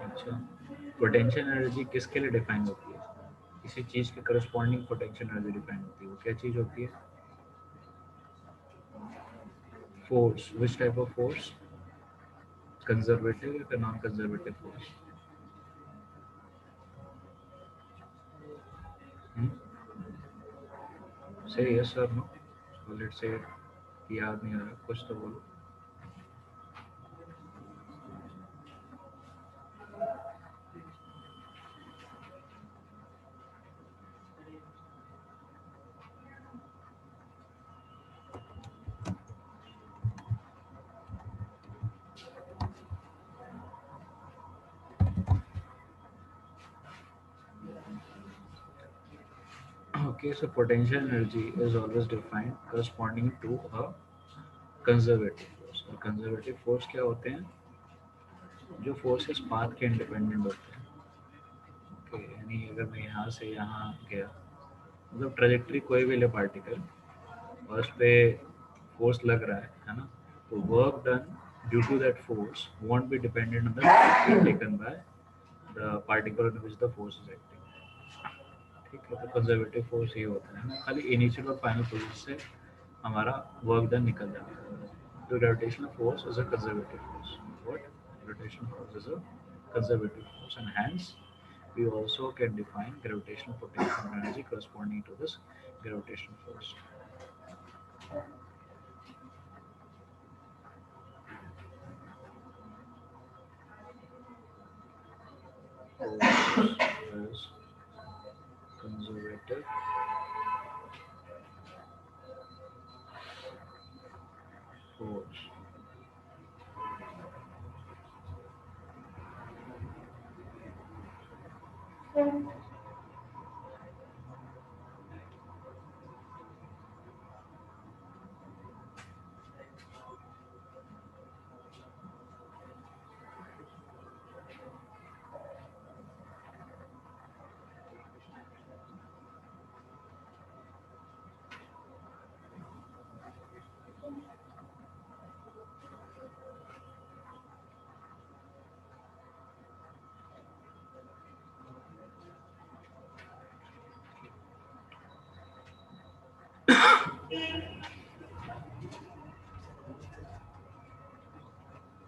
Speaker 1: अच्छा, पोटेंशियल एनर्जी किसके लिए डिफाइन होती है? किसी चीज के करस्पॉन्डिंग पोटेंशियल एनर्जी डिफाइन होती है, वो क्या चीज होती है? Force, which type of force? Conservative या फिर नॉन कंजर्वेटिव फोर्स? से यस और नो, लेट्स से याद नहीं आ रहा, कुछ तो बोलो। Okay, so potential energy is always defined corresponding to a conservative force। और conservative force क्या होते हैं? जो forces path के independent होते हैं। Okay, यानी अगर मैं यहाँ से यहाँ गया, मतलब ट्रेजेक्ट्री कोई भी ले पार्टिकल और उस पे फोर्स लग रहा है ना, तो work done due to that force won't be dependent on the action taken by the particle on which the force is acting. ठीक है, तो कंजर्वेटिव फोर्स ये होता है ना, खाली इनिशियल और फाइनल पोजीशन से हमारा वर्क डन निकल जाता है। तो gravitational force is a conservative force. What? Gravitational force is a conservative force and hence we also can define gravitational potential energy corresponding to this gravitational force. Force is conservative force.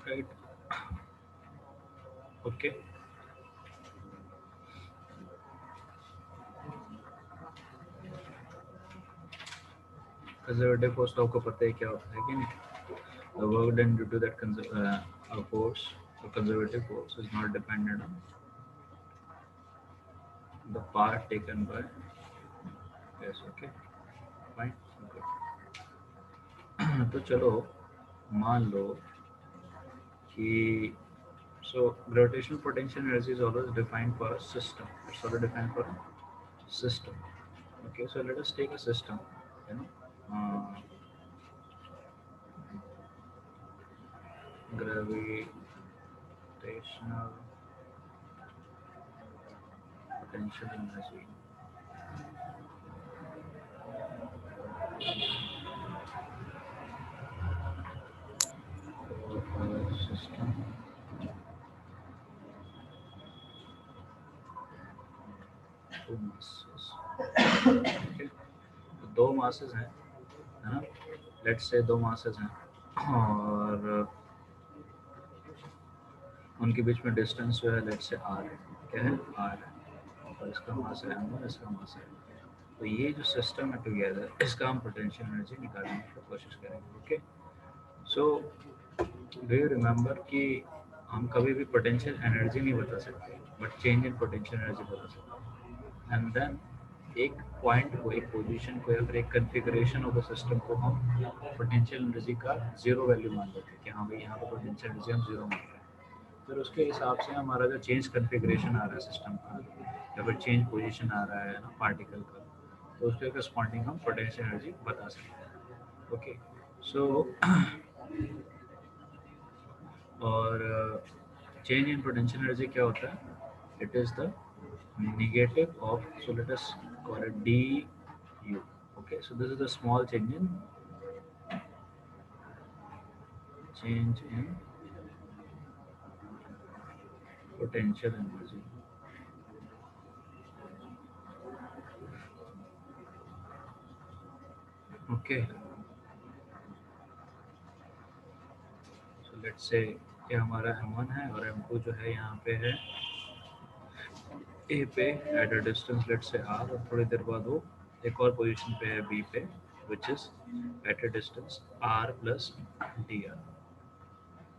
Speaker 1: Right? Okay. Conservative force तो आपको पता है क्या होता है कि नहीं? The work done due to that force, the conservative force is not dependent on the part taken by. Yes, okay, fine, okay. तो चलो मान लो कि so gravitational potential energy is always defined for a system. It's always defined for a system. Okay, so let us take a system, you know, gravitational potential energy. For a system, two masses. Okay, तो दो masses हैं, है ना? Let's say दो masses हैं और उनके बीच में डिस्टेंस जो है लेट्स से r है। क्या है? r है। और इसका मास है m1, इसका मास है m2। तो ये जो सिस्टम है टुगेदर, इसका हम पोटेंशियल एनर्जी निकालने की कोशिश करेंगे. Okay, so do you remember कि हम कभी भी पोटेंशियल एनर्जी नहीं बता सकते, but change in potential energy बता सकते हैं. एंड देन एक पॉइंट को, एक पोजीशन को या फिर एक कन्फिगरेशन ऑफ द सिस्टम को हम पोटेंशियल एनर्जी का जीरो वैल्यू मान लेते हैं कि हाँ भाई यहाँ पर पोटेंशियल एनर्जी हम जीरो मान रहे हैं. फिर उसके हिसाब से हमारा जो चेंज कन्फिगरेशन आ रहा है सिस्टम का या फिर चेंज पोजीशन आ रहा है ना पार्टिकल का, तो उसके करस्पॉन्डिंग हम पोटेंशियल एनर्जी बता सकते हैं. ओके, सो और चेंज इन पोटेंशियल एनर्जी क्या होता है? It is the negative of, so let us call it du. Okay, so this is the small change in potential energy. Okay, so let's say ये हमारा m1 है और m2 जो है यहाँ पे है a पे at a distance let's say r, और थोड़ी देर बाद वो एक और पोजीशन पे है b पे which is at a distance r plus dr.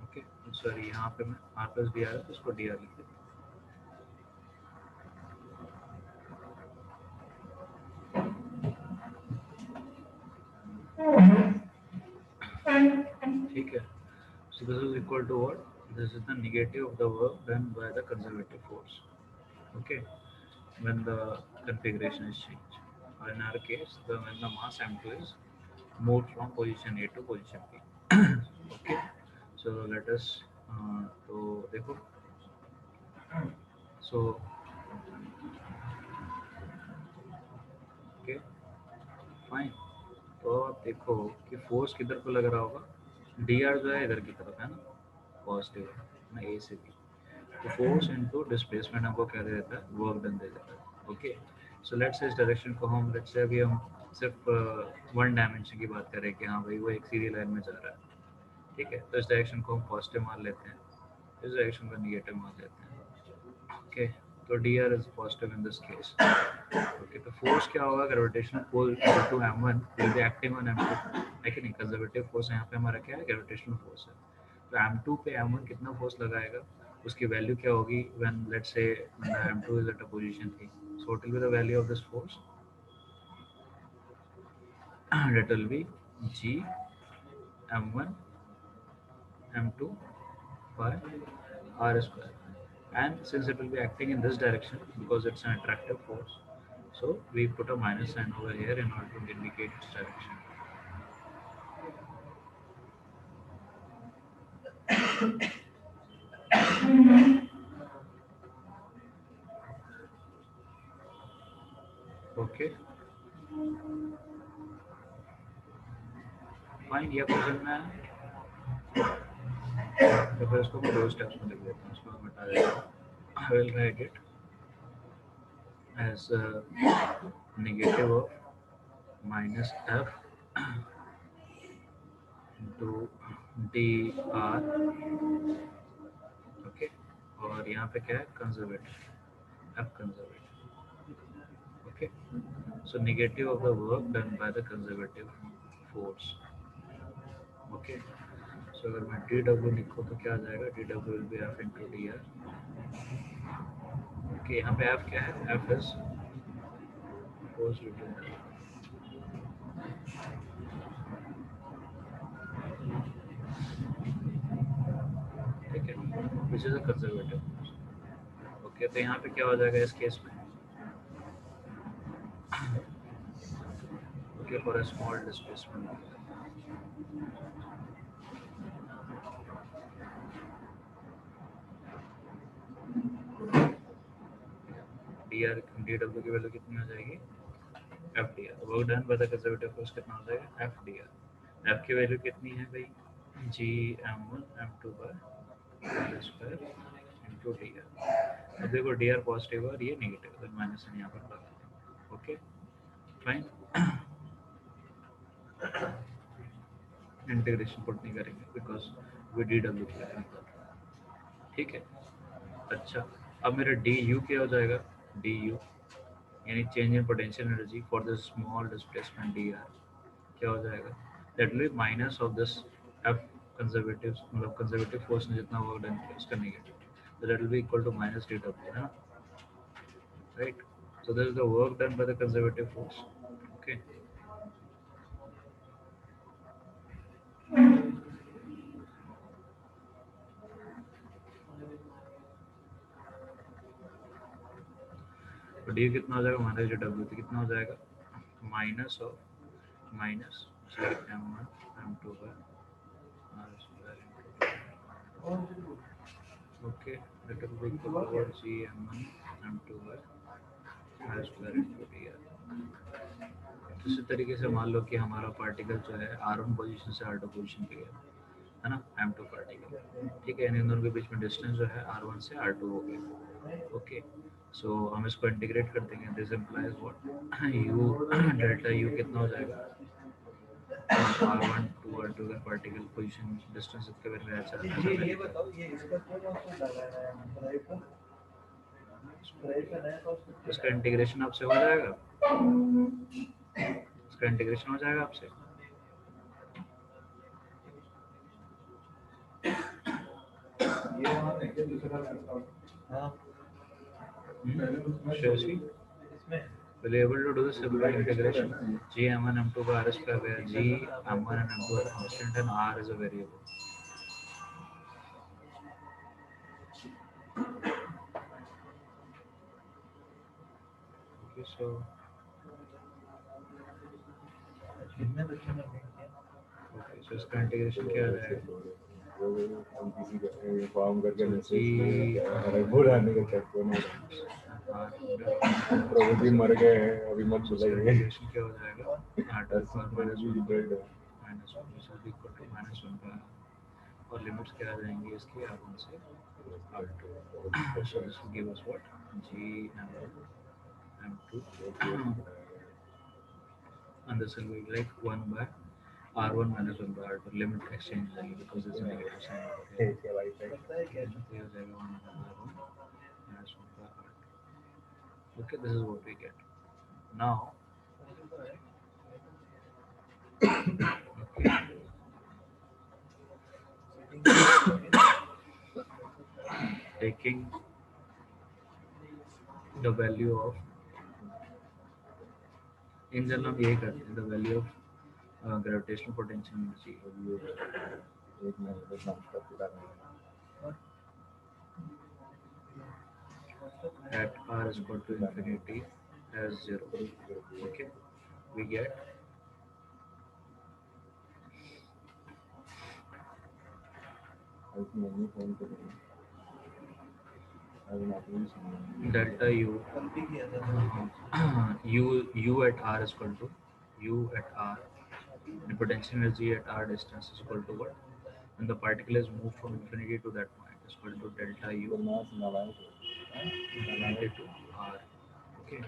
Speaker 1: Okay, sorry यहाँ पे मैं r plus dr है तो इसको dr लिख देता हूँ. ठीक है, so this is equal to what? This is the negative of the work done by the conservative force. Okay, when the configuration is changed, or in our case when the mass m2 is moved from position a to position b. Okay, so let us तो देखो, so okay fine, तो आप देखो कि फोर्स किधर को लग रहा होगा, dr जो है इधर की तरफ है ना, पॉजिटिव है ना, ए से बी. तो फोर्स इनटू डिस्प्लेसमेंट हमको क्या दे देता है? वर्क डन दे देता है. ओके, सो लेट्स से इस डायरेक्शन को हम, लेट्स से अभी हम सिर्फ वन डायमेंशन की बात करें कि हाँ भाई वो एक सीधी लाइन में जा रहा है. ठीक है, तो इस डायरेक्शन को हम पॉजिटिव मान लेते हैं, इस डायरेक्शन को नेगेटिव मान लेते हैं. ओके, तो D R is positive in this case. Okay, तो फोर्स क्या होगा? Gravitational pull to m1 will be acting on m2, है कि नहीं? कंजर्वेटिव फोर्स यहाँ पे हमारा क्या है? ग्रेविटेशनल फोर्स है. तो m2 पे m1 कितना फोर्स लगाएगा, उसकी वैल्यू क्या होगी when let's say m2 is at a position 3. So what will be the value of this force? that will be g m1 m2 by r square. And since it will be acting in this direction because it's an attractive force, so we put a minus sign over here in order to indicate its direction. Okay, fine, ये क्वेश्चन में तो फिर इसको मैं दो स्टेप्स में लिख देता हूँ, इसको मैं हटा देता हूँ. I will write it as negative of minus f into dr. Okay, और यहाँ पे क्या है? Conservative, f conservative. Okay, so negative of the work done by the conservative force. Okay, so अगर मैं dw लिखूँ तो क्या आ जाएगा? dw will be f into dr. Okay, यहाँ पे f क्या है? f is force due to, ठीक है, which is a conservative. Okay, तो यहाँ पे क्या हो जाएगा इस केस में? Okay, for a small displacement dr dw की वैल्यू कितनी हो जाएगी? f dr. Work done by the conservative force कितना हो जाएगा? f dr. f की वैल्यू कितनी है भाई? g m1 m2 by r square into dr. अब देखो dr पॉजिटिव है और ये नेगेटिव है, तो माइनस साइन यहाँ पर लगा दें. Okay, fine. इंटीग्रेशन पुट नहीं करेंगे बिकॉज वी dw की वैल्यू निकाल रहे हैं. ठीक है, अच्छा, अब मेरा du क्या हो जाएगा? du यानी change in potential energy for the small displacement D R क्या हो जाएगा, that will B minus of this F conservative, मतलब कंजर्वेटिव फोर्स ने जितना वर्क डन किया उसका negative, so that will be equal to minus dw, है ना, right? So this is the work done by the conservative force. Okay. तो डी कितना हो जाएगा, माइनस जो डब्ल्यू थी कितना हो जाएगा, minus of minus G M one M two by R square into, okay, that will be equal to G M one M two by R square into D R. इसी तरीके से मान लो कि हमारा पार्टिकल जो है R1 पोजीशन से R2 पोजीशन पे गया, है ना, M2 पार्टिकल, ठीक है, इन दोनों के बीच में डिस्टेंस जो है R1 से R2 हो गया। ओके, सो हम इसको इंटीग्रेट कर देंगे, this implies what, u delta u कितना हो जाएगा, R1 टू R2 का पार्टिकल पोजीशन डिस्टेंस इसके बारे में अच्छा
Speaker 4: ये बताओ ये इसका कौन सा लगा है
Speaker 1: इसका इंटीग्रेशन आपसे हो जाएगा, इसका इंटीग्रेशन हो जाएगा आपसे,
Speaker 4: ये वहां देखिए दूसरा हां
Speaker 1: Seriously?
Speaker 4: इसमें
Speaker 1: Will you able to do the simple integration? G m1 m2 by r square where G m1 and m2 are constant and r is a variable. Okay, so
Speaker 4: इसमें बच्चों ने नहीं किया
Speaker 1: इसका इंटीग्रेशन क्या आ जाएगा,
Speaker 5: फॉर्म करके मैसेज बुलाने का चक्कर में प्रभु जी मर गए हैं, अभी मत बुलाइए।
Speaker 1: इंटीग्रेशन क्या हो जाएगा, r to the power minus 1 by minus 1 which is equal to minus 1 by r, और लिमिट्स क्या आ जाएंगी इसकी r1 से r2, so this will give us what, G m1 m2 and this will be like 1 by r1 minus 1 by r2, limit exchange हो जाएगी because this is negative sign over here,
Speaker 5: ठीक है भाई सही।
Speaker 4: पता है क्या
Speaker 1: so ये हो जाएगा 1 by r1 minus 1 by r2. Okay, this is what we get now. Okay. Taking the value of, in general हम यही करते हैं, the value of gravitational potential energy
Speaker 5: एक महीने नाश्ता पूरा नहीं
Speaker 1: at r is equal to infinity as 0. Okay, we get
Speaker 5: आज मम्मी फोन करेंगे, आज आप नहीं सुनिए।
Speaker 1: delta u
Speaker 4: कल भी किया था
Speaker 1: u at r is equal to u at r, the potential energy at r distance is equal to what, when the particle is moved from infinity to that point is equal to delta u
Speaker 5: करना सुनावाए
Speaker 1: infinity to r. Okay,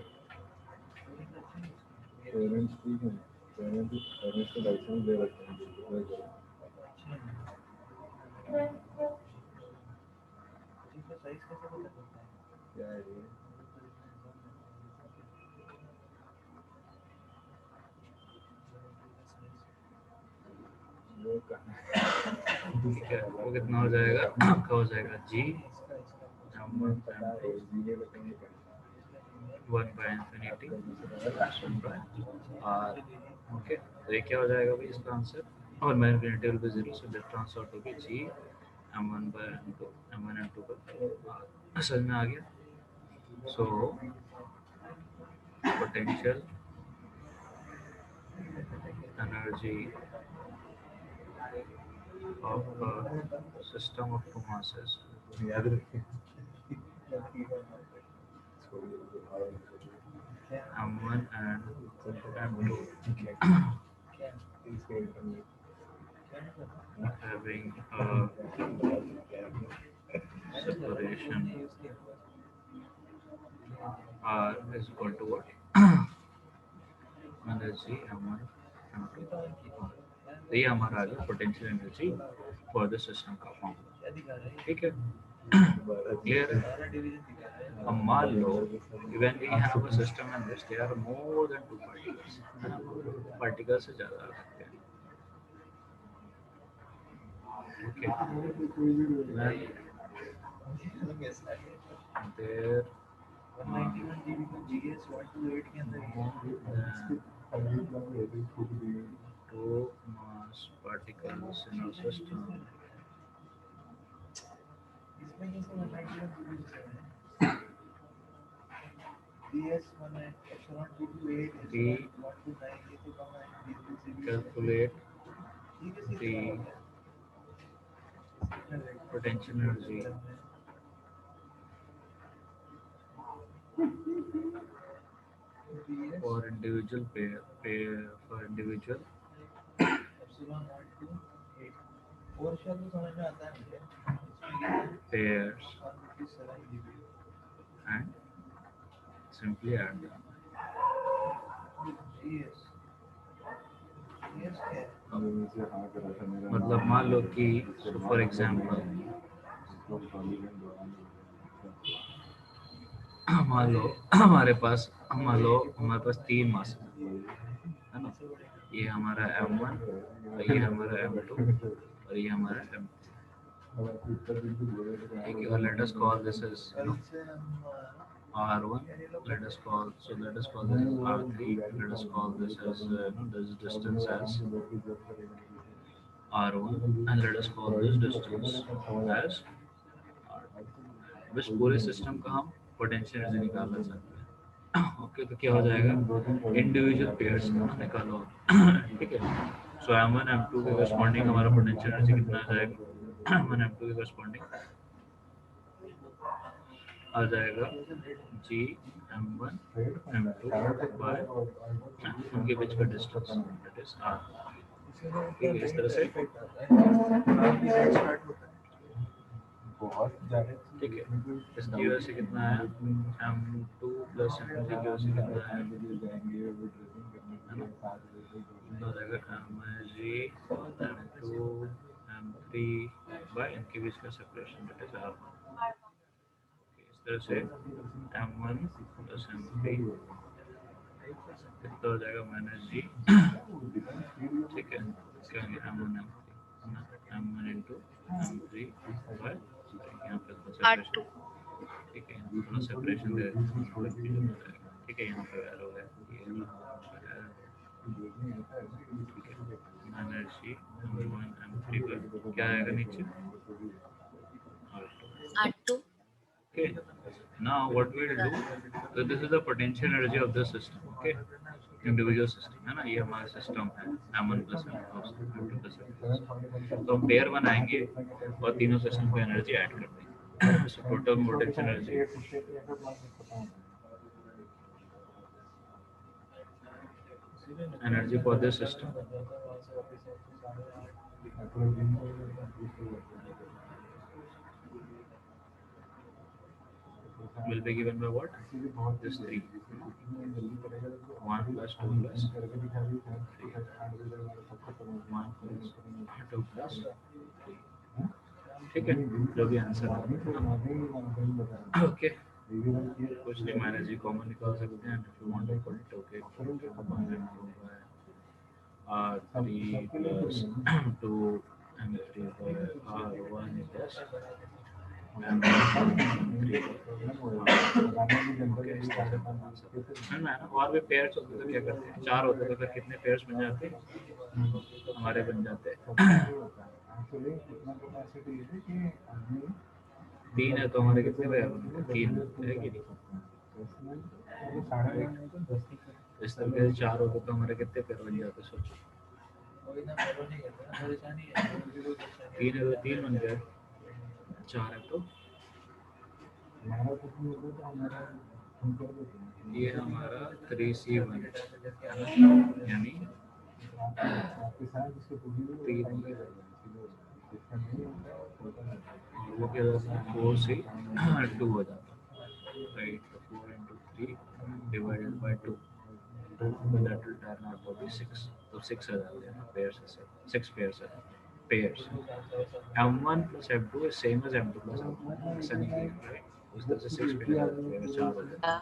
Speaker 5: parents ठीक है, पेरेंट्स को लाइसेंस दे रखते हैं
Speaker 4: इसका साइज कैसे पता चलता है
Speaker 5: क्या है ये वो कहाँ
Speaker 1: ठीक है, वो कितना हो जाएगा, आपका हो जाएगा g
Speaker 5: हमें पता है ये बताएंगे क्या
Speaker 1: 1 by infinity by r. Okay, तो ये क्या हो जाएगा भाई इसका आंसर, और मैं infinity will be 0, so that transfer to be g m1 by m2 m1 m2 by r. समझ में आ गया, so potential energy of a system of two masses
Speaker 5: याद रखिए
Speaker 1: m1 and m2 having a separation r is equal to what, energy m1 m2 r. तो ये हमारा आ गया potential energy for the system का फॉर्मूला,
Speaker 4: क्या दिखा रहा है
Speaker 1: ठीक है, क्लियर है,
Speaker 4: सारा डिवीजन दिखा रहा है
Speaker 1: अब मान लो when we have a system in which there are more than two particles, particles से ज़्यादा आ सकते हैं. Okay. When there
Speaker 4: 191 GB का GS 128 के अंदर ही है.
Speaker 1: two mass particles in a system,
Speaker 4: इसमें कैसे 191 GB है? GS 1 epsilon 2 to 8
Speaker 1: we
Speaker 4: 1 to 9 ये तो कम है.
Speaker 1: calculate
Speaker 4: ये कैसे
Speaker 1: the potential energy for individual pair for individual
Speaker 4: epsilon 1 to 8 और शायद तो समझ में आता है मुझे. इसमें
Speaker 1: pairs
Speaker 4: 157 GB
Speaker 1: and simply add them.
Speaker 4: GS GS क्या है?
Speaker 1: मतलब मान लो कि फॉर एग्जांपल मान लो हमारे पास तीन मास है ना. ये हमारा M1 और ये हमारा M2 और ये हमारा M3. Let us call this as
Speaker 4: कल से हम
Speaker 1: R1. Let us call this as R3. Let us call this as this distance as R1, and let us call this distance as R2. बस पूरे सिस्टम का हम पोटेंशियल एनर्जी निकालना चाहते हैं. ओके, तो क्या हो जाएगा, इंडिविजुअल पेयर्स निकालो. ठीक है. सो M1 M2 के करस्पॉन्डिंग हमारा पोटेंशियल एनर्जी कितना आ जाएगा? M1 M2 के करस्पॉन्डिंग आ जाएगा G M1 M2 बाय उनके बीच का डिस्टेंस, दैट इज R. ठीक है, इस तरह से. ठीक है. इसकी वजह से कितना है, M2 प्लस M3 की वजह से कितना है, हो जाएगा MG M2 M3 बाय इनके बीच का सेपरेशन, दैट इज R1. इस तरह से M1 प्लस M3 कितना हो जाएगा, माइनस G. ठीक है, क्या होंगे M1 M1 into M3 bye यहाँ पे
Speaker 2: R2.
Speaker 1: ठीक है, थोड़ा सेपरेशन दे देते हैं. ठीक है, यहाँ पे एरो है, ये minus G M1 M3 bye क्या आएगा नीचे,
Speaker 2: R2.
Speaker 1: Okay. Now what we will do, so this is the potential energy of the system. Okay. Individual system है ना, ये हमारा सिस्टम है M1 plus M2 plus M2. तो हम पेयर बनाएंगे और तीनों सिस्टम को एनर्जी ऐड कर देंगे. So total potential energy for this system will be given by what? This 3. 1 plus 2 plus 3. 1 plus 2 plus 3. ठीक है, जो भी आंसर है. ओके, कुछ नहीं, माइनस जी कॉमन निकाल सकते हैं. if you want to put it, okay, R3 plus 2 M3 by R1 plus और भी पेयर्स होते तो क्या करते हैं, 4 होते तो फिर कितने पेयर्स बन जाते हैं, हमारे बन जाते हैं 3 है तो हमारे कितने पेयर बनते हैं, 3 है कि नहीं. इस तरह से 4 होते तो हमारे कितने पेयर बन जाते, सोचो. 3 है तो 3 बन गए, 4 है तो ये हमारा 3C1 यानी 3 वो क्या होता है, 4C2 हो जाता है, राइट. तो 4 into 3 divided by 2, so that will turn out to be 6. तो 6 आ जाते हैं ना पेयर्स से, 6 पेयर्स है pairs. M1 plus M2 is same as M2 plus M1, ऐसा नहीं है, राइट. उस तरह से 6 पेयर होते हैं, 4 होते हैं।
Speaker 2: Yeah.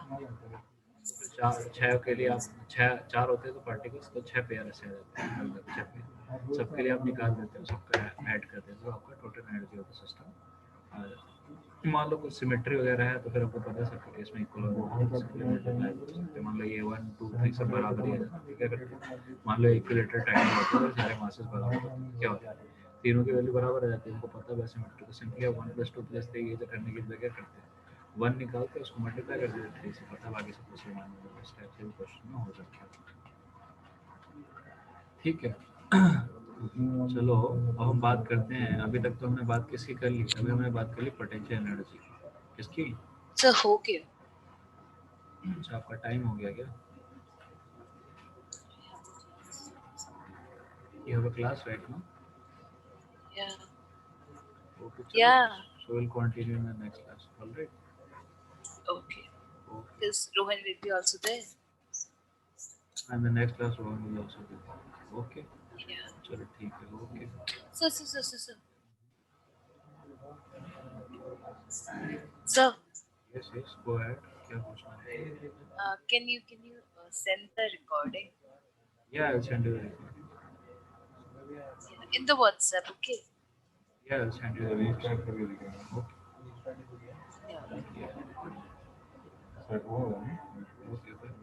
Speaker 1: तो फिर 4 6 के लिए आप 4 होते हैं तो पार्टिकल्स तो 6 पेयर ऐसे आ जाते हैं, अलग 6 पेयर सबके लिए आप निकाल देते हो, सबका ऐड कर देते हो, आपका total energy of the system आ जाता है। मान लो कुछ सिमेट्री वगैरह है तो फिर आपको पता है सबके केस में इक्वल होगा। मान लो ये 1 2 3 सब बराबर ही आ जाता है, क्या करते हैं, मान लो इक्विलेटरल टाइम होता है और सारे मासेस बराबर होते हैं, क्या होता है, तीनों की वैल्यू बराबर आ जाती है, उनको पता है सिमेट्री, तो सिंपली आप 1 + 2 + 3 ये तो करने की बजाय क्या करते हैं, 1 निकाल के उसको मल्टीप्लाई कर देते हैं 3 से, पता बाकी सब कुछ मान लो, इस टाइप से भी क्वेश्चन में हो सकता है। ठीक है। चलो अब हम बात करते हैं, अभी तक तो हमने बात किसकी कर ली, अभी हमने बात कर ली पोटेंशियल एनर्जी की, किसकी?
Speaker 2: So हो गया.
Speaker 1: अच्छा आपका टाइम हो गया क्या? You have a class right now?
Speaker 2: Yeah.
Speaker 1: Okay, chalo.
Speaker 2: Yeah.
Speaker 1: So we'll continue in the next class. All right.
Speaker 2: Okay.
Speaker 1: Okay.
Speaker 2: Because Rohan will be also there.
Speaker 1: And the next class Rohan will also be there. Okay.
Speaker 2: Yeah.
Speaker 1: चलो ठीक है. Okay.
Speaker 2: So. So,
Speaker 1: Yes, yes. Go ahead. क्या पूछना है?
Speaker 2: can you send the recording
Speaker 1: Yeah, I'll send you the recording.
Speaker 2: in the WhatsApp? Okay.
Speaker 1: Yeah, I'll send you the
Speaker 5: restart
Speaker 1: recording.
Speaker 5: करके दिखाना।
Speaker 2: Yeah.
Speaker 1: Yeah.
Speaker 5: सेट हुआ होगा ना?
Speaker 1: Okay, bye.